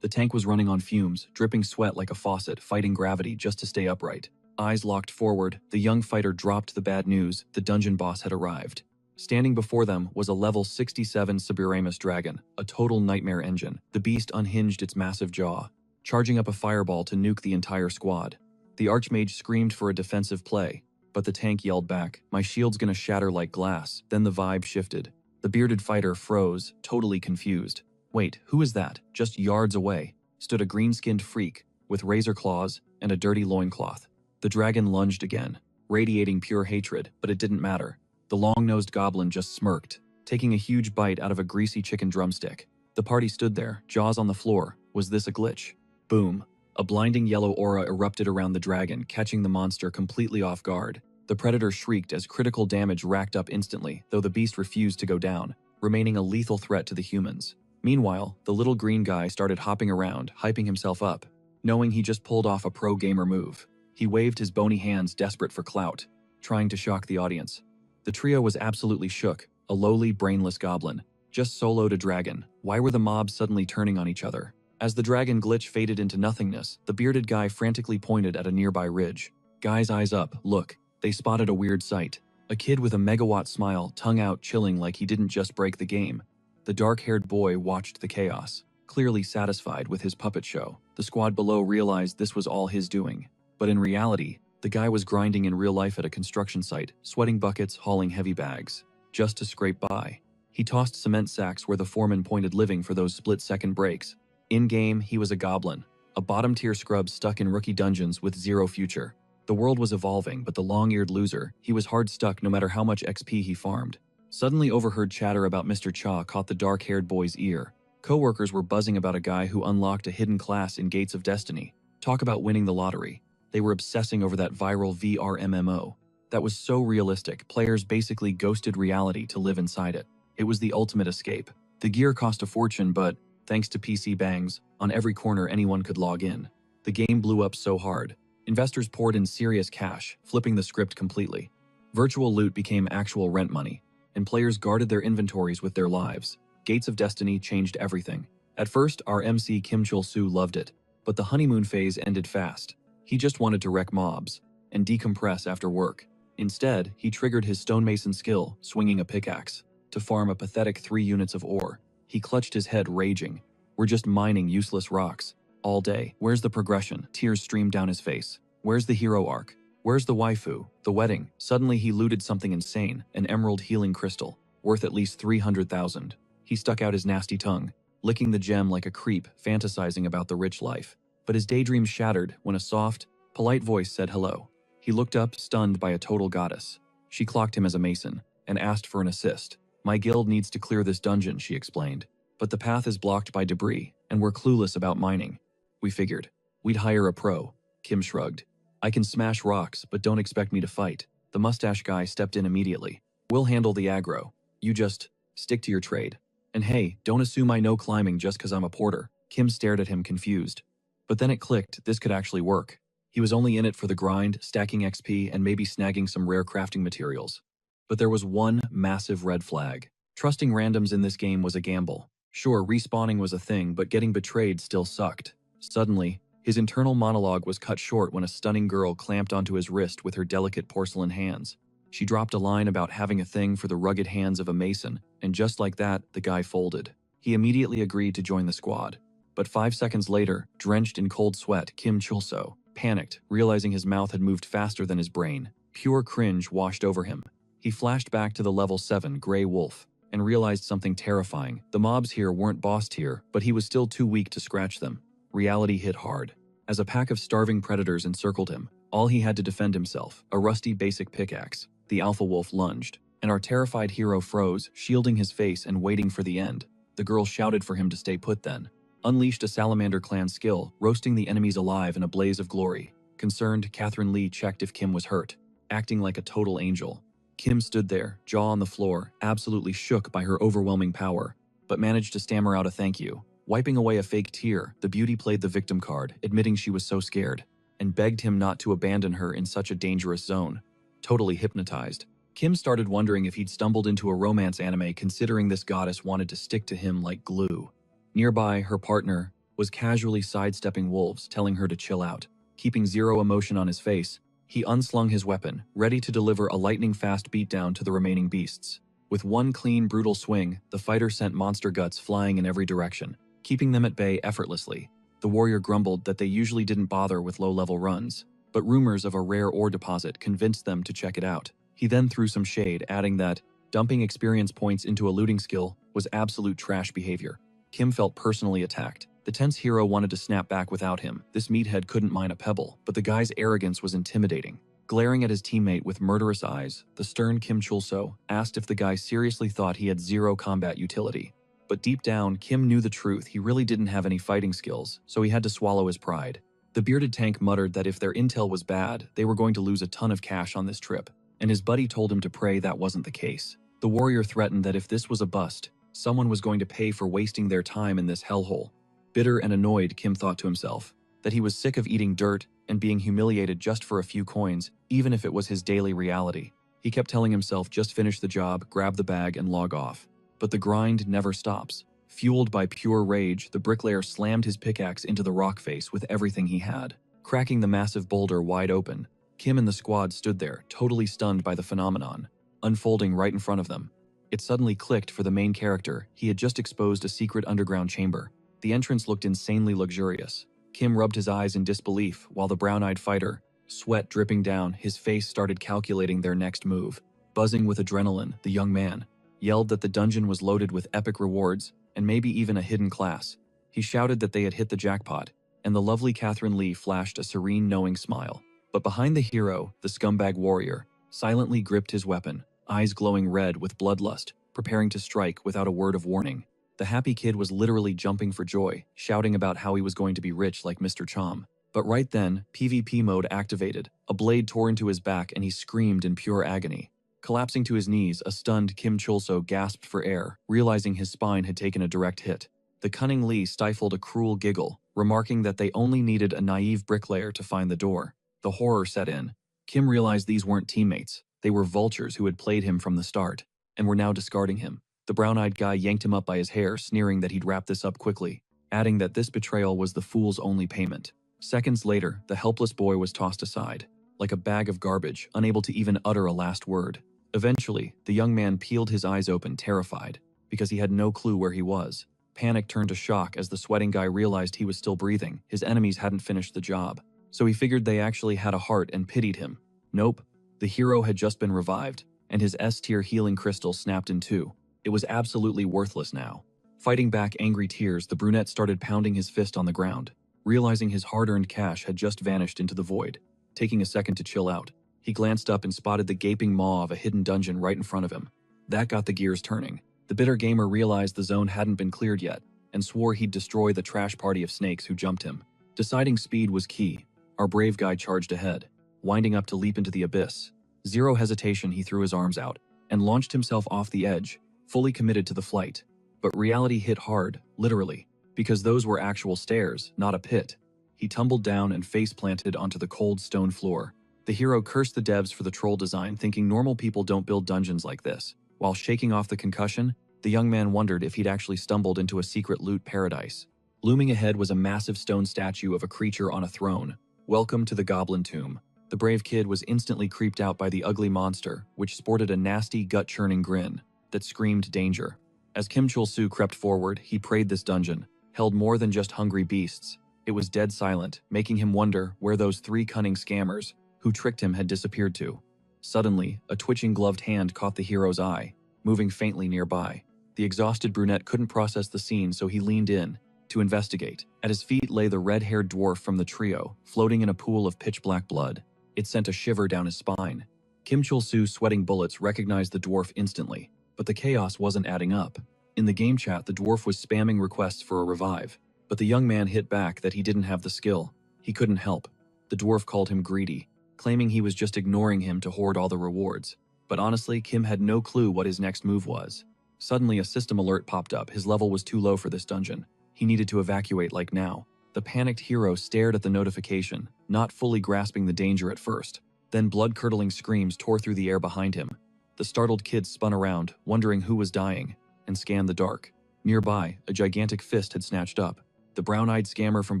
The tank was running on fumes, dripping sweat like a faucet, fighting gravity just to stay upright. Eyes locked forward, the young fighter dropped the bad news: the dungeon boss had arrived. Standing before them was a level 67 Suburamus dragon, a total nightmare engine. The beast unhinged its massive jaw, charging up a fireball to nuke the entire squad. The archmage screamed for a defensive play, but the tank yelled back, "My shield's gonna shatter like glass." Then the vibe shifted. The bearded fighter froze, totally confused. Wait, who is that? Just yards away stood a green-skinned freak with razor claws and a dirty loincloth. The dragon lunged again, radiating pure hatred, but it didn't matter. The long-nosed goblin just smirked, taking a huge bite out of a greasy chicken drumstick. The party stood there, jaws on the floor. Was this a glitch? Boom. A blinding yellow aura erupted around the dragon, catching the monster completely off guard. The predator shrieked as critical damage racked up instantly, though the beast refused to go down, remaining a lethal threat to the humans. Meanwhile, the little green guy started hopping around, hyping himself up, knowing he just pulled off a pro gamer move. He waved his bony hands, desperate for clout, trying to shock the audience. The trio was absolutely shook, a lowly, brainless goblin. Just soloed a dragon. Why were the mobs suddenly turning on each other? As the dragon glitch faded into nothingness, the bearded guy frantically pointed at a nearby ridge. Guys, eyes up, look. They spotted a weird sight. A kid with a megawatt smile, tongue out, chilling like he didn't just break the game. The dark-haired boy watched the chaos, clearly satisfied with his puppet show. The squad below realized this was all his doing. But in reality, the guy was grinding in real life at a construction site, sweating buckets, hauling heavy bags, just to scrape by. He tossed cement sacks where the foreman pointed, living for those split-second breaks. In-game, he was a goblin, a bottom-tier scrub stuck in rookie dungeons with zero future. The world was evolving, but the long-eared loser, he was hard stuck no matter how much XP he farmed. Suddenly overheard chatter about Mr. Cha caught the dark-haired boy's ear. Co-workers were buzzing about a guy who unlocked a hidden class in Gates of Destiny. Talk about winning the lottery. They were obsessing over that viral VR MMO. That was so realistic, players basically ghosted reality to live inside it. It was the ultimate escape. The gear cost a fortune, but thanks to PC bangs, on every corner anyone could log in. The game blew up so hard. Investors poured in serious cash, flipping the script completely. Virtual loot became actual rent money, and players guarded their inventories with their lives. Gates of Destiny changed everything. At first, our MC Kim Chul-soo loved it, but the honeymoon phase ended fast. He just wanted to wreck mobs and decompress after work. Instead, he triggered his stonemason skill, swinging a pickaxe, to farm a pathetic 3 units of ore. He clutched his head, raging. We're just mining useless rocks all day. Where's the progression? Tears streamed down his face. Where's the hero arc? Where's the waifu? The wedding? Suddenly he looted something insane, an emerald healing crystal, worth at least 300,000. He stuck out his nasty tongue, licking the gem like a creep, fantasizing about the rich life. But his daydream shattered when a soft, polite voice said hello. He looked up, stunned by a total goddess. She clocked him as a mason and asked for an assist. "My guild needs to clear this dungeon," she explained. "But the path is blocked by debris, and we're clueless about mining." "We figured we'd hire a pro." Kim shrugged. "I can smash rocks, but don't expect me to fight." The mustache guy stepped in immediately. "We'll handle the aggro. You just stick to your trade. And hey, don't assume I know climbing just because I'm a porter." Kim stared at him, confused. But then it clicked, this could actually work. He was only in it for the grind, stacking XP, and maybe snagging some rare crafting materials. But there was one massive red flag. Trusting randoms in this game was a gamble. Sure, respawning was a thing, but getting betrayed still sucked. Suddenly, his internal monologue was cut short when a stunning girl clamped onto his wrist with her delicate porcelain hands. She dropped a line about having a thing for the rugged hands of a mason, and just like that, the guy folded. He immediately agreed to join the squad. But 5 seconds later, drenched in cold sweat, Kim Chul-soo panicked, realizing his mouth had moved faster than his brain. Pure cringe washed over him. He flashed back to the level 7 Grey Wolf and realized something terrifying. The mobs here weren't boss tier, but he was still too weak to scratch them. Reality hit hard. As a pack of starving predators encircled him, all he had to defend himself, a rusty basic pickaxe. The alpha wolf lunged, and our terrified hero froze, shielding his face and waiting for the end. The girl shouted for him to stay put then. Unleashed a Salamander clan skill, roasting the enemies alive in a blaze of glory. Concerned, Catherine Lee checked if Kim was hurt, acting like a total angel. Kim stood there, jaw on the floor, absolutely shook by her overwhelming power, but managed to stammer out a thank you. Wiping away a fake tear, the beauty played the victim card, admitting she was so scared, and begged him not to abandon her in such a dangerous zone. Totally hypnotized, Kim started wondering if he'd stumbled into a romance anime, considering this goddess wanted to stick to him like glue. Nearby, her partner, was casually sidestepping wolves, telling her to chill out. Keeping zero emotion on his face, he unslung his weapon, ready to deliver a lightning-fast beatdown to the remaining beasts. With one clean, brutal swing, the fighter sent monster guts flying in every direction, keeping them at bay effortlessly. The warrior grumbled that they usually didn't bother with low-level runs, but rumors of a rare ore deposit convinced them to check it out. He then threw some shade, adding that dumping experience points into a looting skill was absolute trash behavior. Kim felt personally attacked. The tense hero wanted to snap back without him. This meathead couldn't mine a pebble, but the guy's arrogance was intimidating. Glaring at his teammate with murderous eyes, the stern Kim Chul-soo asked if the guy seriously thought he had zero combat utility. But deep down, Kim knew the truth. He really didn't have any fighting skills, so he had to swallow his pride. The bearded tank muttered that if their intel was bad, they were going to lose a ton of cash on this trip, and his buddy told him to pray that wasn't the case. The warrior threatened that if this was a bust, someone was going to pay for wasting their time in this hellhole. Bitter and annoyed, Kim thought to himself that he was sick of eating dirt and being humiliated just for a few coins, even if it was his daily reality. He kept telling himself, just finish the job, grab the bag, and log off. But the grind never stops. Fueled by pure rage, the bricklayer slammed his pickaxe into the rock face with everything he had, cracking the massive boulder wide open. Kim and the squad stood there, totally stunned by the phenomenon, unfolding right in front of them. It suddenly clicked for the main character. He had just exposed a secret underground chamber. The entrance looked insanely luxurious. Kim rubbed his eyes in disbelief while the brown-eyed fighter, sweat dripping down, his face started calculating their next move. Buzzing with adrenaline, the young man yelled that the dungeon was loaded with epic rewards and maybe even a hidden class. He shouted that they had hit the jackpot, and the lovely Catherine Lee flashed a serene, knowing smile. But behind the hero, the scumbag warrior silently gripped his weapon, eyes glowing red with bloodlust, preparing to strike without a word of warning. The happy kid was literally jumping for joy, shouting about how he was going to be rich like Mr. Chom. But right then, PvP mode activated. A blade tore into his back and he screamed in pure agony. Collapsing to his knees, a stunned Kim Chul-soo gasped for air, realizing his spine had taken a direct hit. The cunning Lee stifled a cruel giggle, remarking that they only needed a naive bricklayer to find the door. The horror set in. Kim realized these weren't teammates. They were vultures who had played him from the start, and were now discarding him. The brown-eyed guy yanked him up by his hair, sneering that he'd wrap this up quickly, adding that this betrayal was the fool's only payment. Seconds later, the helpless boy was tossed aside, like a bag of garbage, unable to even utter a last word. Eventually, the young man peeled his eyes open, terrified, because he had no clue where he was. Panic turned to shock as the sweating guy realized he was still breathing. His enemies hadn't finished the job, so he figured they actually had a heart and pitied him. Nope, the hero had just been revived, and his S-tier healing crystal snapped in two. It was absolutely worthless now. Fighting back angry tears, the brunette started pounding his fist on the ground, realizing his hard-earned cash had just vanished into the void. Taking a second to chill out, he glanced up and spotted the gaping maw of a hidden dungeon right in front of him. That got the gears turning. The bitter gamer realized the zone hadn't been cleared yet, and swore he'd destroy the trash party of snakes who jumped him. Deciding speed was key. Our brave guy charged ahead, winding up to leap into the abyss. Zero hesitation, he threw his arms out and launched himself off the edge, fully committed to the flight. But reality hit hard, literally, because those were actual stairs, not a pit. He tumbled down and face-planted onto the cold stone floor. The hero cursed the devs for the troll design, thinking normal people don't build dungeons like this. While shaking off the concussion, the young man wondered if he'd actually stumbled into a secret loot paradise. Looming ahead was a massive stone statue of a creature on a throne. Welcome to the Goblin tomb. The brave kid was instantly creeped out by the ugly monster, which sported a nasty, gut-churning grin that screamed danger. As Kim Chul-soo crept forward, he prayed this dungeon held more than just hungry beasts. It was dead silent, making him wonder where those three cunning scammers who tricked him had disappeared to. Suddenly, a twitching gloved hand caught the hero's eye, moving faintly nearby. The exhausted brunette couldn't process the scene, so he leaned in to investigate. At his feet lay the red-haired dwarf from the trio, floating in a pool of pitch-black blood. It sent a shiver down his spine. Kim Chul-soo, sweating bullets, recognized the dwarf instantly, but the chaos wasn't adding up. In the game chat, the dwarf was spamming requests for a revive, but the young man hit back that he didn't have the skill. He couldn't help. The dwarf called him greedy, claiming he was just ignoring him to hoard all the rewards. But honestly, Kim had no clue what his next move was. Suddenly, a system alert popped up. His level was too low for this dungeon. He needed to evacuate like now. The panicked hero stared at the notification, not fully grasping the danger at first. Then blood-curdling screams tore through the air behind him. The startled kid spun around, wondering who was dying, and scanned the dark. Nearby, a gigantic fist had snatched up. the brown-eyed scammer from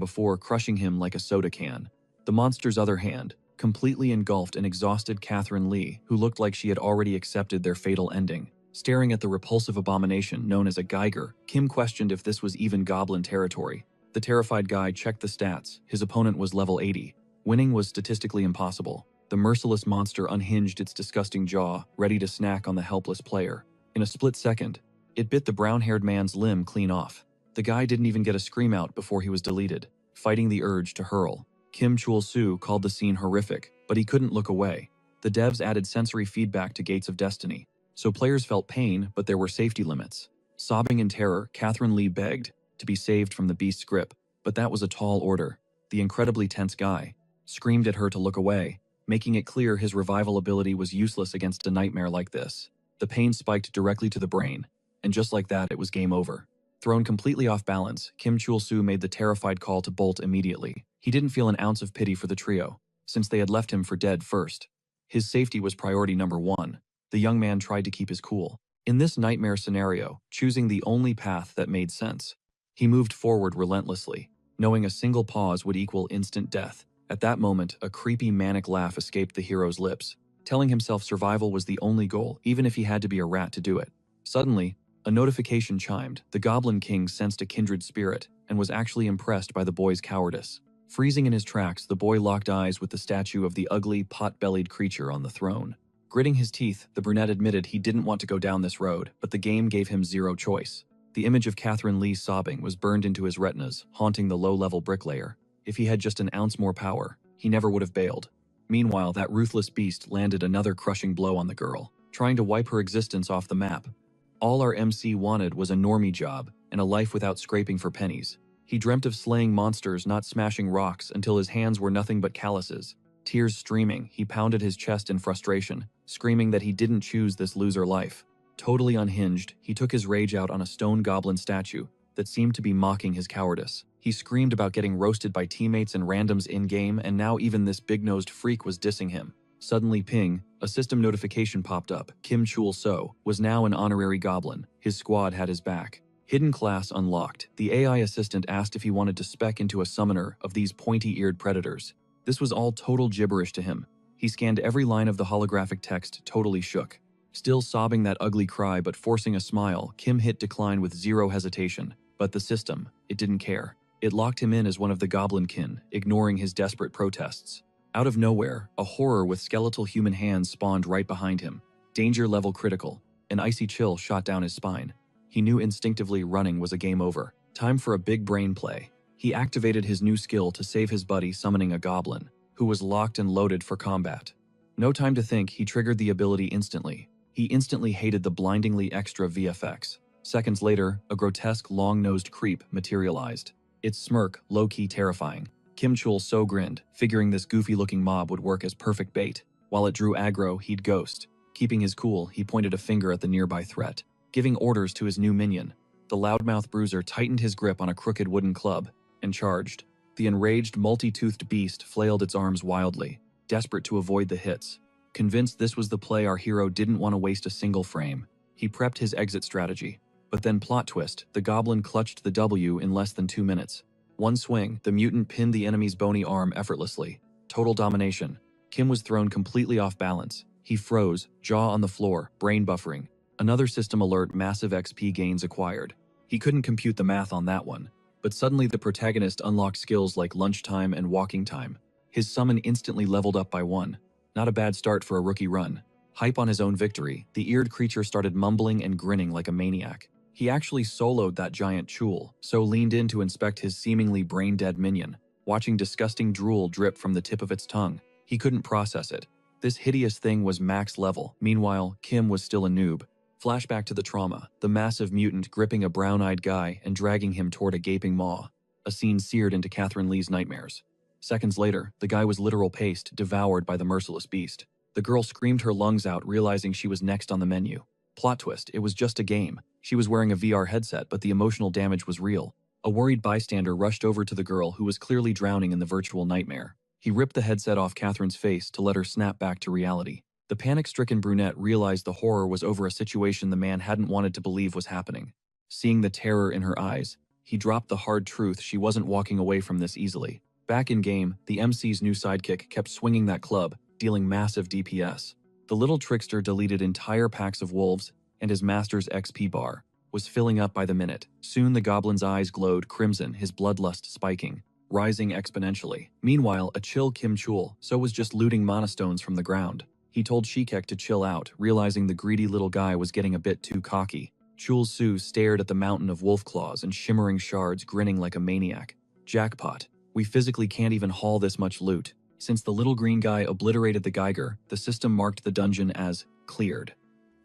before crushing him like a soda can. The monster's other hand completely engulfed and exhausted Catherine Lee, who looked like she had already accepted their fatal ending. Staring at the repulsive abomination known as a Geiger, Kim questioned if this was even Goblin territory. The terrified guy checked the stats. His opponent was level 80. Winning was statistically impossible. The merciless monster unhinged its disgusting jaw, ready to snack on the helpless player. In a split second, it bit the brown-haired man's limb clean off. The guy didn't even get a scream out before he was deleted, fighting the urge to hurl. Kim Chul-soo called the scene horrific, but he couldn't look away. The devs added sensory feedback to Gates of Destiny, so players felt pain, but there were safety limits. Sobbing in terror, Catherine Lee begged to be saved from the beast's grip, but that was a tall order. The incredibly tense guy screamed at her to look away, making it clear his revival ability was useless against a nightmare like this. The pain spiked directly to the brain, and just like that, it was game over. Thrown completely off balance, Kim Chul-soo made the terrified call to bolt immediately. He didn't feel an ounce of pity for the trio, since they had left him for dead first. His safety was priority number one. The young man tried to keep his cool. In this nightmare scenario, choosing the only path that made sense, he moved forward relentlessly, knowing a single pause would equal instant death. At that moment, a creepy manic laugh escaped the hero's lips, telling himself survival was the only goal, even if he had to be a rat to do it. Suddenly, a notification chimed. The Goblin King sensed a kindred spirit and was actually impressed by the boy's cowardice. Freezing in his tracks, the boy locked eyes with the statue of the ugly, pot-bellied creature on the throne. Gritting his teeth, the brunette admitted he didn't want to go down this road, but the game gave him zero choice. The image of Catherine Lee sobbing was burned into his retinas, haunting the low-level bricklayer. If he had just an ounce more power, he never would have bailed. Meanwhile, that ruthless beast landed another crushing blow on the girl, trying to wipe her existence off the map. All our MC wanted was a normie job and a life without scraping for pennies. He dreamt of slaying monsters, not smashing rocks, until his hands were nothing but calluses. Tears streaming, he pounded his chest in frustration, screaming that he didn't choose this loser life. Totally unhinged, he took his rage out on a stone goblin statue that seemed to be mocking his cowardice. He screamed about getting roasted by teammates and randoms in-game, and now even this big-nosed freak was dissing him. Suddenly, ping, a system notification popped up. Kim Chul-soo was now an honorary goblin. His squad had his back. Hidden class unlocked. The AI assistant asked if he wanted to spec into a summoner of these pointy-eared predators. This was all total gibberish to him. He scanned every line of the holographic text, totally shook. Still sobbing that ugly cry but forcing a smile, Kim hit decline with zero hesitation. But the system, it didn't care. It locked him in as one of the goblin kin, ignoring his desperate protests. Out of nowhere, a horror with skeletal human hands spawned right behind him. Danger level critical. An icy chill shot down his spine. He knew instinctively running was a game over. Time for a big brain play. He activated his new skill to save his buddy, summoning a goblin, who was locked and loaded for combat. No time to think, he triggered the ability instantly. He instantly hated the blindingly extra VFX. Seconds later, a grotesque long-nosed creep materialized. Its smirk, low-key terrifying. Kim Chul-soo grinned, figuring this goofy-looking mob would work as perfect bait. While it drew aggro, he'd ghost. Keeping his cool, he pointed a finger at the nearby threat, giving orders to his new minion. The loudmouth bruiser tightened his grip on a crooked wooden club and charged. The enraged, multi-toothed beast flailed its arms wildly, desperate to avoid the hits. Convinced this was the play, our hero didn't want to waste a single frame. He prepped his exit strategy. But then, plot twist, the goblin clutched the W in less than 2 minutes. One swing, the mutant pinned the enemy's bony arm effortlessly. Total domination. Kim was thrown completely off balance. He froze, jaw on the floor, brain buffering. Another system alert, massive XP gains acquired. He couldn't compute the math on that one. But suddenly the protagonist unlocked skills like lunchtime and walking time. His summon instantly leveled up by 1. Not a bad start for a rookie run. Hype on his own victory, the eared creature started mumbling and grinning like a maniac. He actually soloed that giant Chul, so leaned in to inspect his seemingly brain-dead minion, watching disgusting drool drip from the tip of its tongue. He couldn't process it. This hideous thing was max level. Meanwhile, Kim was still a noob. Flashback to the trauma, the massive mutant gripping a brown-eyed guy and dragging him toward a gaping maw. A scene seared into Catherine Lee's nightmares. Seconds later, the guy was literal paste, devoured by the merciless beast. The girl screamed her lungs out, realizing she was next on the menu. Plot twist, it was just a game. She was wearing a VR headset, but the emotional damage was real. A worried bystander rushed over to the girl, who was clearly drowning in the virtual nightmare. He ripped the headset off Catherine's face to let her snap back to reality. The panic-stricken brunette realized the horror was over, a situation the man hadn't wanted to believe was happening. Seeing the terror in her eyes, he dropped the hard truth she wasn't walking away from this easily. Back in game, the MC's new sidekick kept swinging that club, dealing massive DPS. The little trickster deleted entire packs of wolves, and his master's XP bar was filling up by the minute. Soon the goblin's eyes glowed crimson, his bloodlust spiking, rising exponentially. Meanwhile, a chill Kim Chul so was just looting mana stones from the ground. He told Shikek to chill out, realizing the greedy little guy was getting a bit too cocky. Chul Su stared at the mountain of wolf claws and shimmering shards, grinning like a maniac. Jackpot. We physically can't even haul this much loot. Since the little green guy obliterated the Geiger, the system marked the dungeon as cleared.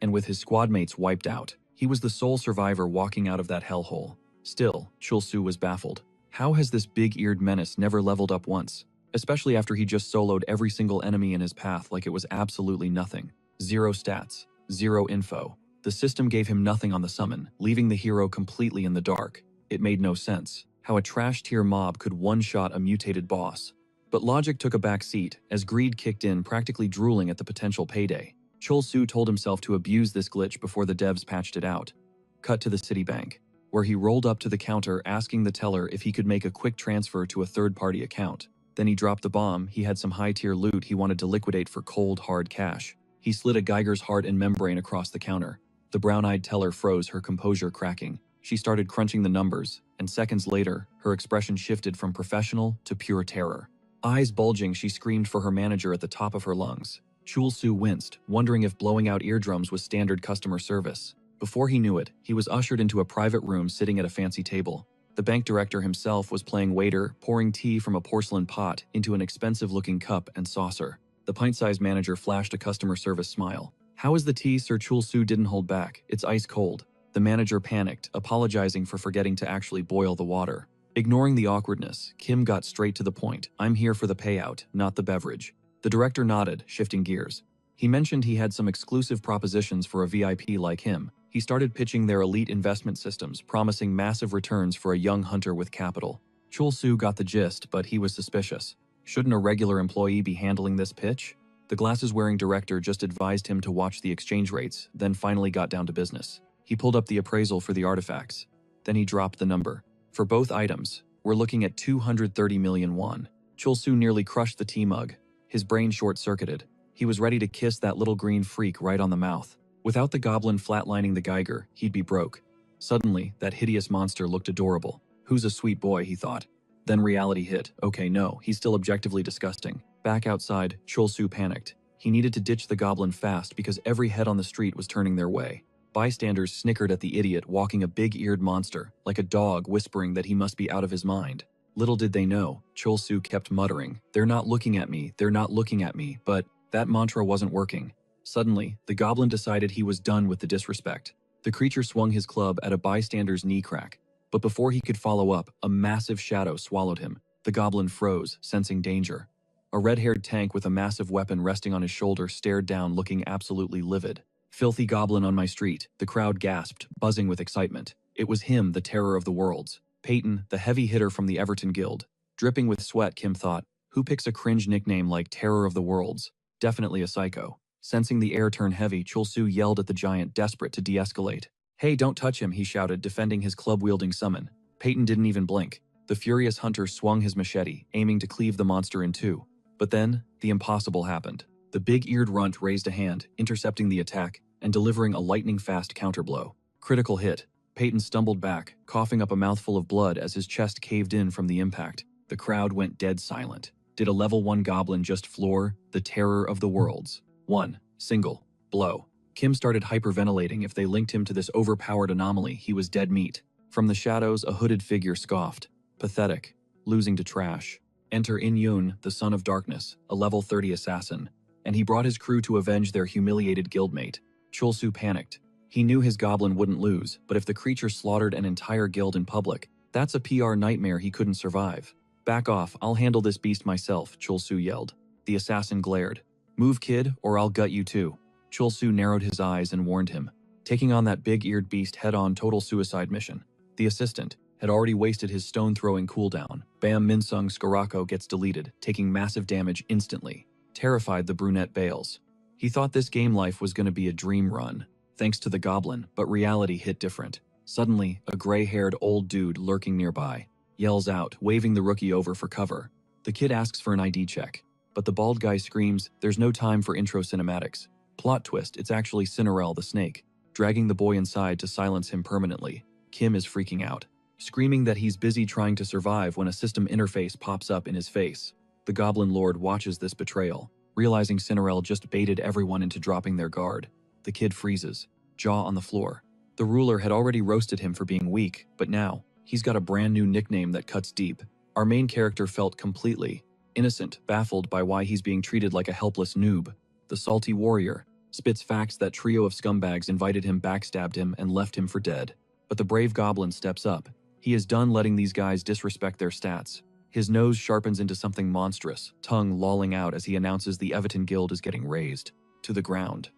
And with his squad mates wiped out, he was the sole survivor walking out of that hellhole. Still, Chul Su was baffled. How has this big-eared menace never leveled up once? Especially after he just soloed every single enemy in his path like it was absolutely nothing. Zero stats, zero info. The system gave him nothing on the summon, leaving the hero completely in the dark. It made no sense how a trash-tier mob could one-shot a mutated boss. But logic took a back seat as greed kicked in, practically drooling at the potential payday. Chul Su told himself to abuse this glitch before the devs patched it out. Cut to the Citibank, where he rolled up to the counter asking the teller if he could make a quick transfer to a third-party account. Then he dropped the bomb. He had some high-tier loot he wanted to liquidate for cold, hard cash. He slid a Geiger's heart and membrane across the counter. The brown-eyed teller froze, her composure cracking. She started crunching the numbers, and seconds later, her expression shifted from professional to pure terror. Eyes bulging, she screamed for her manager at the top of her lungs. Chul Su winced, wondering if blowing out eardrums was standard customer service. Before he knew it, he was ushered into a private room sitting at a fancy table. The bank director himself was playing waiter, pouring tea from a porcelain pot into an expensive-looking cup and saucer. The pint-sized manager flashed a customer service smile. "How is the tea, sir?" Chul Su didn't hold back. "It's ice cold." The manager panicked, apologizing for forgetting to actually boil the water. Ignoring the awkwardness, Kim got straight to the point. "I'm here for the payout, not the beverage." The director nodded, shifting gears. He mentioned he had some exclusive propositions for a VIP like him. He started pitching their elite investment systems, promising massive returns for a young hunter with capital. Chul Su got the gist, but he was suspicious. Shouldn't a regular employee be handling this pitch? The glasses-wearing director just advised him to watch the exchange rates, then finally got down to business. He pulled up the appraisal for the artifacts. Then he dropped the number. For both items, we're looking at 230 million won. Chul Su nearly crushed the tea mug. His brain short-circuited. He was ready to kiss that little green freak right on the mouth. Without the goblin flatlining the Geiger, he'd be broke. Suddenly, that hideous monster looked adorable. Who's a sweet boy, he thought. Then reality hit. Okay, no, he's still objectively disgusting. Back outside, Chul Su panicked. He needed to ditch the goblin fast because every head on the street was turning their way. Bystanders snickered at the idiot walking a big-eared monster, like a dog whispering that he must be out of his mind. Little did they know, Chul Su kept muttering, "They're not looking at me, they're not looking at me," but that mantra wasn't working. Suddenly, the goblin decided he was done with the disrespect. The creature swung his club at a bystander's knee crack. But before he could follow up, a massive shadow swallowed him. The goblin froze, sensing danger. A red-haired tank with a massive weapon resting on his shoulder stared down, looking absolutely livid. "Filthy goblin on my street," the crowd gasped, buzzing with excitement. It was him, the terror of the worlds. Peyton, the heavy hitter from the Everton Guild. Dripping with sweat, Kim thought, who picks a cringe nickname like Terror of the Worlds? Definitely a psycho. Sensing the air turn heavy, Chul Su yelled at the giant, desperate to de-escalate. "Hey, don't touch him," he shouted, defending his club-wielding summon. Peyton didn't even blink. The furious hunter swung his machete, aiming to cleave the monster in two. But then, the impossible happened. The big-eared runt raised a hand, intercepting the attack, and delivering a lightning-fast counterblow. Critical hit. Peyton stumbled back, coughing up a mouthful of blood as his chest caved in from the impact. The crowd went dead silent. Did a level 1 goblin just floor the terror of the worlds? One single blow. Kim started hyperventilating. If they linked him to this overpowered anomaly, he was dead meat. From the shadows, a hooded figure scoffed. Pathetic. Losing to trash. Enter In Yoon, the son of darkness, a level 30 assassin. And he brought his crew to avenge their humiliated guildmate. Chul Su panicked. He knew his goblin wouldn't lose, but if the creature slaughtered an entire guild in public, that's a PR nightmare he couldn't survive. "Back off, I'll handle this beast myself," Chul Su yelled. The assassin glared. "Move, kid, or I'll gut you too." Chul Su narrowed his eyes and warned him. Taking on that big-eared beast head-on, total suicide mission. The assistant had already wasted his stone-throwing cooldown. Bam Minsung Skorako gets deleted, taking massive damage instantly. Terrified, the brunette bails. He thought this game life was going to be a dream run, thanks to the goblin, but reality hit different. Suddenly, a gray-haired old dude lurking nearby yells out, waving the rookie over for cover. The kid asks for an ID check, but the bald guy screams, "There's no time for intro cinematics." Plot twist, it's actually Cinderella the snake, dragging the boy inside to silence him permanently. Kim is freaking out, screaming that he's busy trying to survive when a system interface pops up in his face. The Goblin Lord watches this betrayal, realizing Cinderella just baited everyone into dropping their guard. The kid freezes, jaw on the floor. The ruler had already roasted him for being weak, but now, he's got a brand new nickname that cuts deep. Our main character felt completely innocent, baffled by why he's being treated like a helpless noob. The salty warrior spits facts that trio of scumbags invited him, backstabbed him, and left him for dead. But the brave goblin steps up. He is done letting these guys disrespect their stats. His nose sharpens into something monstrous, tongue lolling out as he announces the Everton Guild is getting razed to the ground.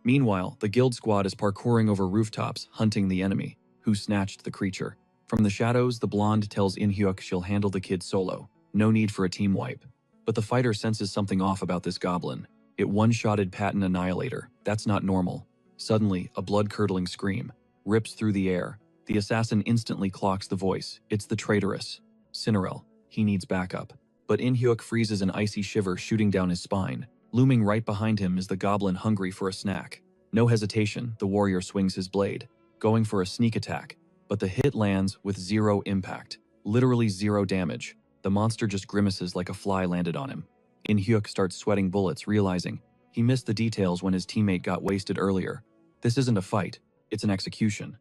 Meanwhile, the guild squad is parkouring over rooftops, hunting the enemy, who snatched the creature. From the shadows, the blonde tells In-hyuk she'll handle the kid solo. No need for a team wipe. But the fighter senses something off about this goblin. It one-shotted Patton Annihilator. That's not normal. Suddenly, a blood-curdling scream rips through the air. The assassin instantly clocks the voice. It's the traitorous Cinderella. He needs backup. But In-hyuk freezes an icy shiver shooting down his spine. Looming right behind him is the goblin hungry for a snack. No hesitation, the warrior swings his blade, going for a sneak attack. But the hit lands with zero impact. Literally zero damage. The monster just grimaces like a fly landed on him. In-hyuk starts sweating bullets, realizing he missed the details when his teammate got wasted earlier. This isn't a fight, it's an execution.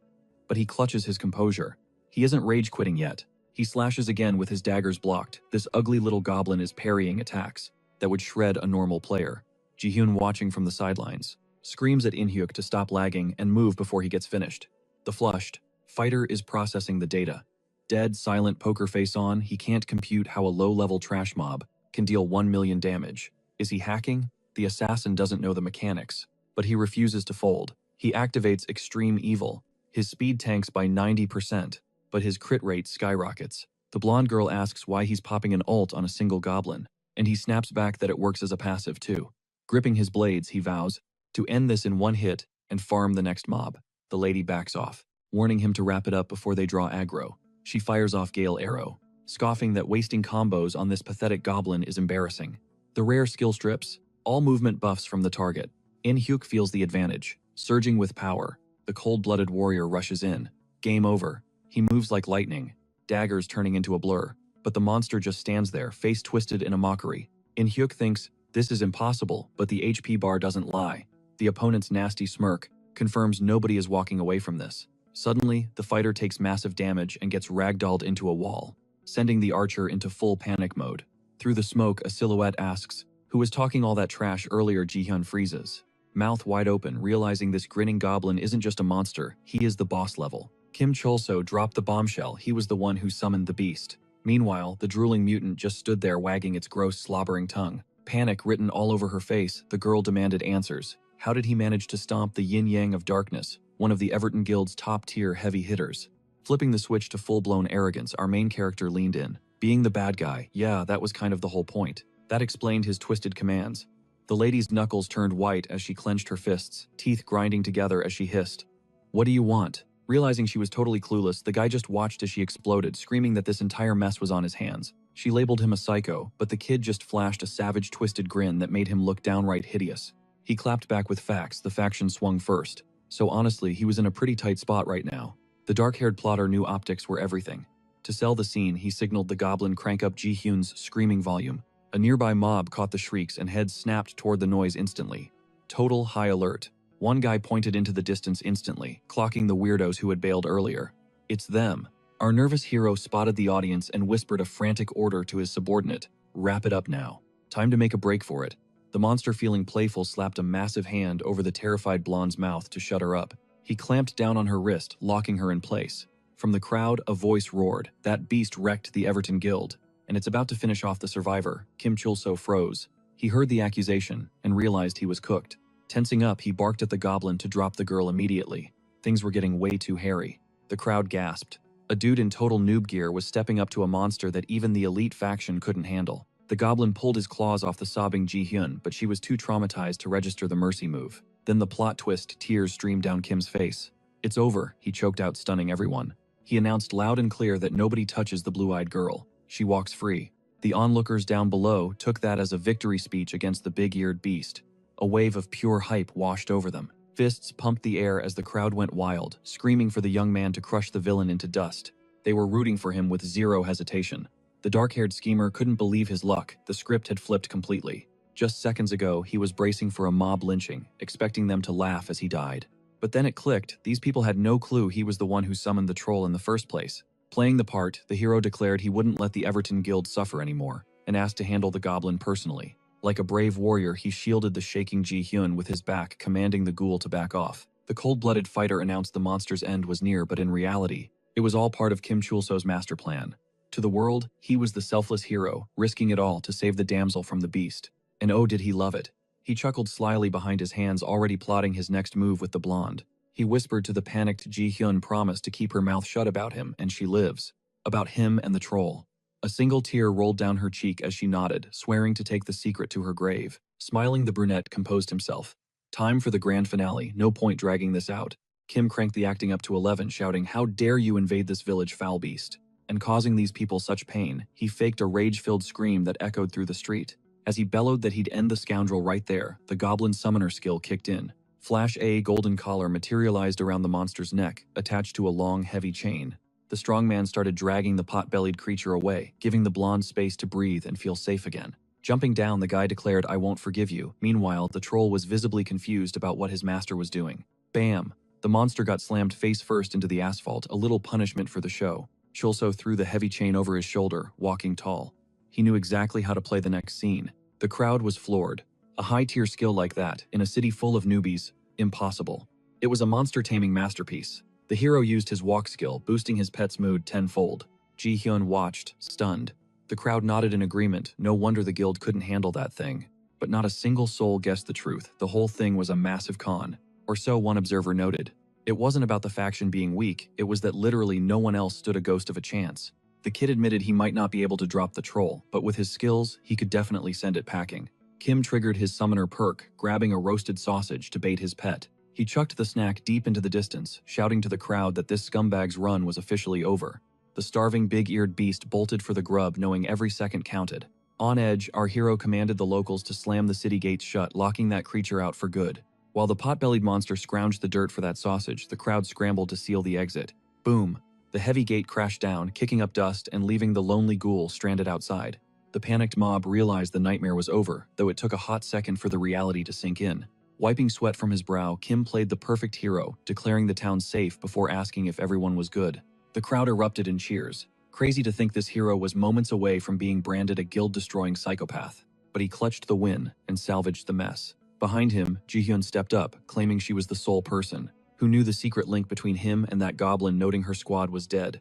But he clutches his composure. He isn't rage quitting yet. He slashes again with his daggers blocked. This ugly little goblin is parrying attacks that would shred a normal player. Ji-hyun, watching from the sidelines, screams at In-hyuk to stop lagging and move before he gets finished. The flushed fighter is processing the data. Dead, silent, poker face on, he can't compute how a low-level trash mob can deal 1 million damage. Is he hacking? The assassin doesn't know the mechanics, but he refuses to fold. He activates Extreme Evil. His speed tanks by 90%, but his crit rate skyrockets. The blonde girl asks why he's popping an ult on a single goblin, and he snaps back that it works as a passive too. Gripping his blades, he vows to end this in one hit and farm the next mob. The lady backs off, warning him to wrap it up before they draw aggro. She fires off Gale Arrow, scoffing that wasting combos on this pathetic goblin is embarrassing. The rare skill strips, all movement buffs from the target. In-hyuk feels the advantage, surging with power. The cold-blooded warrior rushes in. Game over. He moves like lightning, daggers turning into a blur. But the monster just stands there, face twisted in a mockery. In-hyuk thinks, this is impossible, but the HP bar doesn't lie. The opponent's nasty smirk confirms nobody is walking away from this. Suddenly, the fighter takes massive damage and gets ragdolled into a wall, sending the archer into full panic mode. Through the smoke, a silhouette asks, who was talking all that trash earlier? Ji-hyun freezes, mouth wide open, realizing this grinning goblin isn't just a monster, he is the boss level. Kim Chol-so dropped the bombshell, he was the one who summoned the beast. Meanwhile, the drooling mutant just stood there wagging its gross, slobbering tongue. Panic written all over her face, the girl demanded answers. How did he manage to stomp the yin-yang of darkness, one of the Everton Guild's top-tier heavy hitters? Flipping the switch to full-blown arrogance, our main character leaned in. Being the bad guy, yeah, that was kind of the whole point. That explained his twisted commands. The lady's knuckles turned white as she clenched her fists, teeth grinding together as she hissed. What do you want? Realizing she was totally clueless, the guy just watched as she exploded, screaming that this entire mess was on his hands. She labeled him a psycho, but the kid just flashed a savage, twisted grin that made him look downright hideous. He clapped back with facts. The faction swung first. So honestly, he was in a pretty tight spot right now. The dark-haired plotter knew optics were everything. To sell the scene, he signaled the goblin crank up Ji-hyun's screaming volume. A nearby mob caught the shrieks and heads snapped toward the noise instantly. Total high alert. One guy pointed into the distance instantly, clocking the weirdos who had bailed earlier. It's them. Our nervous hero spotted the audience and whispered a frantic order to his subordinate. Wrap it up now. Time to make a break for it. The monster, feeling playful, slapped a massive hand over the terrified blonde's mouth to shut her up. He clamped down on her wrist, locking her in place. From the crowd, a voice roared. That beast wrecked the Everton Guild, and it's about to finish off the survivor. Kim Chul-so froze. He heard the accusation and realized he was cooked. Tensing up, he barked at the goblin to drop the girl immediately. Things were getting way too hairy. The crowd gasped. A dude in total noob gear was stepping up to a monster that even the elite faction couldn't handle. The goblin pulled his claws off the sobbing Ji-hyun, but she was too traumatized to register the mercy move. Then the plot twist, tears streamed down Kim's face. "It's over," he choked out, stunning everyone. He announced loud and clear that nobody touches the blue-eyed girl. She walks free. The onlookers down below took that as a victory speech against the big-eared beast. A wave of pure hype washed over them. Fists pumped the air as the crowd went wild, screaming for the young man to crush the villain into dust. They were rooting for him with zero hesitation. The dark-haired schemer couldn't believe his luck. The script had flipped completely. Just seconds ago, he was bracing for a mob lynching, expecting them to laugh as he died. But then it clicked. These people had no clue he was the one who summoned the troll in the first place. Playing the part, the hero declared he wouldn't let the Everton Guild suffer anymore, and asked to handle the goblin personally. Like a brave warrior, he shielded the shaking Ji-hyun with his back, commanding the ghoul to back off. The cold-blooded fighter announced the monster's end was near, but in reality, it was all part of Kim Chul-so's master plan. To the world, he was the selfless hero, risking it all to save the damsel from the beast. And oh, did he love it. He chuckled slyly behind his hands, already plotting his next move with the blonde. He whispered to the panicked Ji-hyun, promise to keep her mouth shut about him, and she lives. About him and the troll. A single tear rolled down her cheek as she nodded, swearing to take the secret to her grave. Smiling, the brunette composed himself. Time for the grand finale, no point dragging this out. Kim cranked the acting up to 11, shouting, "How dare you invade this village, foul beast!" And causing these people such pain, he faked a rage-filled scream that echoed through the street. As he bellowed that he'd end the scoundrel right there, the goblin summoner skill kicked in. Flash A golden collar materialized around the monster's neck, attached to a long, heavy chain. The strong man started dragging the pot-bellied creature away, giving the blonde space to breathe and feel safe again. Jumping down, the guy declared, "I won't forgive you." Meanwhile, the troll was visibly confused about what his master was doing. Bam! The monster got slammed face first into the asphalt, a little punishment for the show. Chul-so threw the heavy chain over his shoulder, walking tall. He knew exactly how to play the next scene. The crowd was floored. A high-tier skill like that, in a city full of newbies, impossible. It was a monster-taming masterpiece. The hero used his walk skill, boosting his pet's mood tenfold. Ji-hyun watched, stunned. The crowd nodded in agreement. No wonder the guild couldn't handle that thing. But not a single soul guessed the truth. The whole thing was a massive con. Or so one observer noted. It wasn't about the faction being weak, it was that literally no one else stood a ghost of a chance. The kid admitted he might not be able to drop the troll, but with his skills, he could definitely send it packing. Kim triggered his summoner perk, grabbing a roasted sausage to bait his pet. He chucked the snack deep into the distance, shouting to the crowd that this scumbag's run was officially over. The starving big-eared beast bolted for the grub, knowing every second counted. On edge, our hero commanded the locals to slam the city gates shut, locking that creature out for good. While the pot-bellied monster scrounged the dirt for that sausage, the crowd scrambled to seal the exit. Boom! The heavy gate crashed down, kicking up dust and leaving the lonely ghoul stranded outside. The panicked mob realized the nightmare was over, though it took a hot second for the reality to sink in. Wiping sweat from his brow, Kim played the perfect hero, declaring the town safe before asking if everyone was good. The crowd erupted in cheers. Crazy to think this hero was moments away from being branded a guild-destroying psychopath. But he clutched the win and salvaged the mess. Behind him, Ji-hyun stepped up, claiming she was the sole person who knew the secret link between him and that goblin, noting her squad was dead.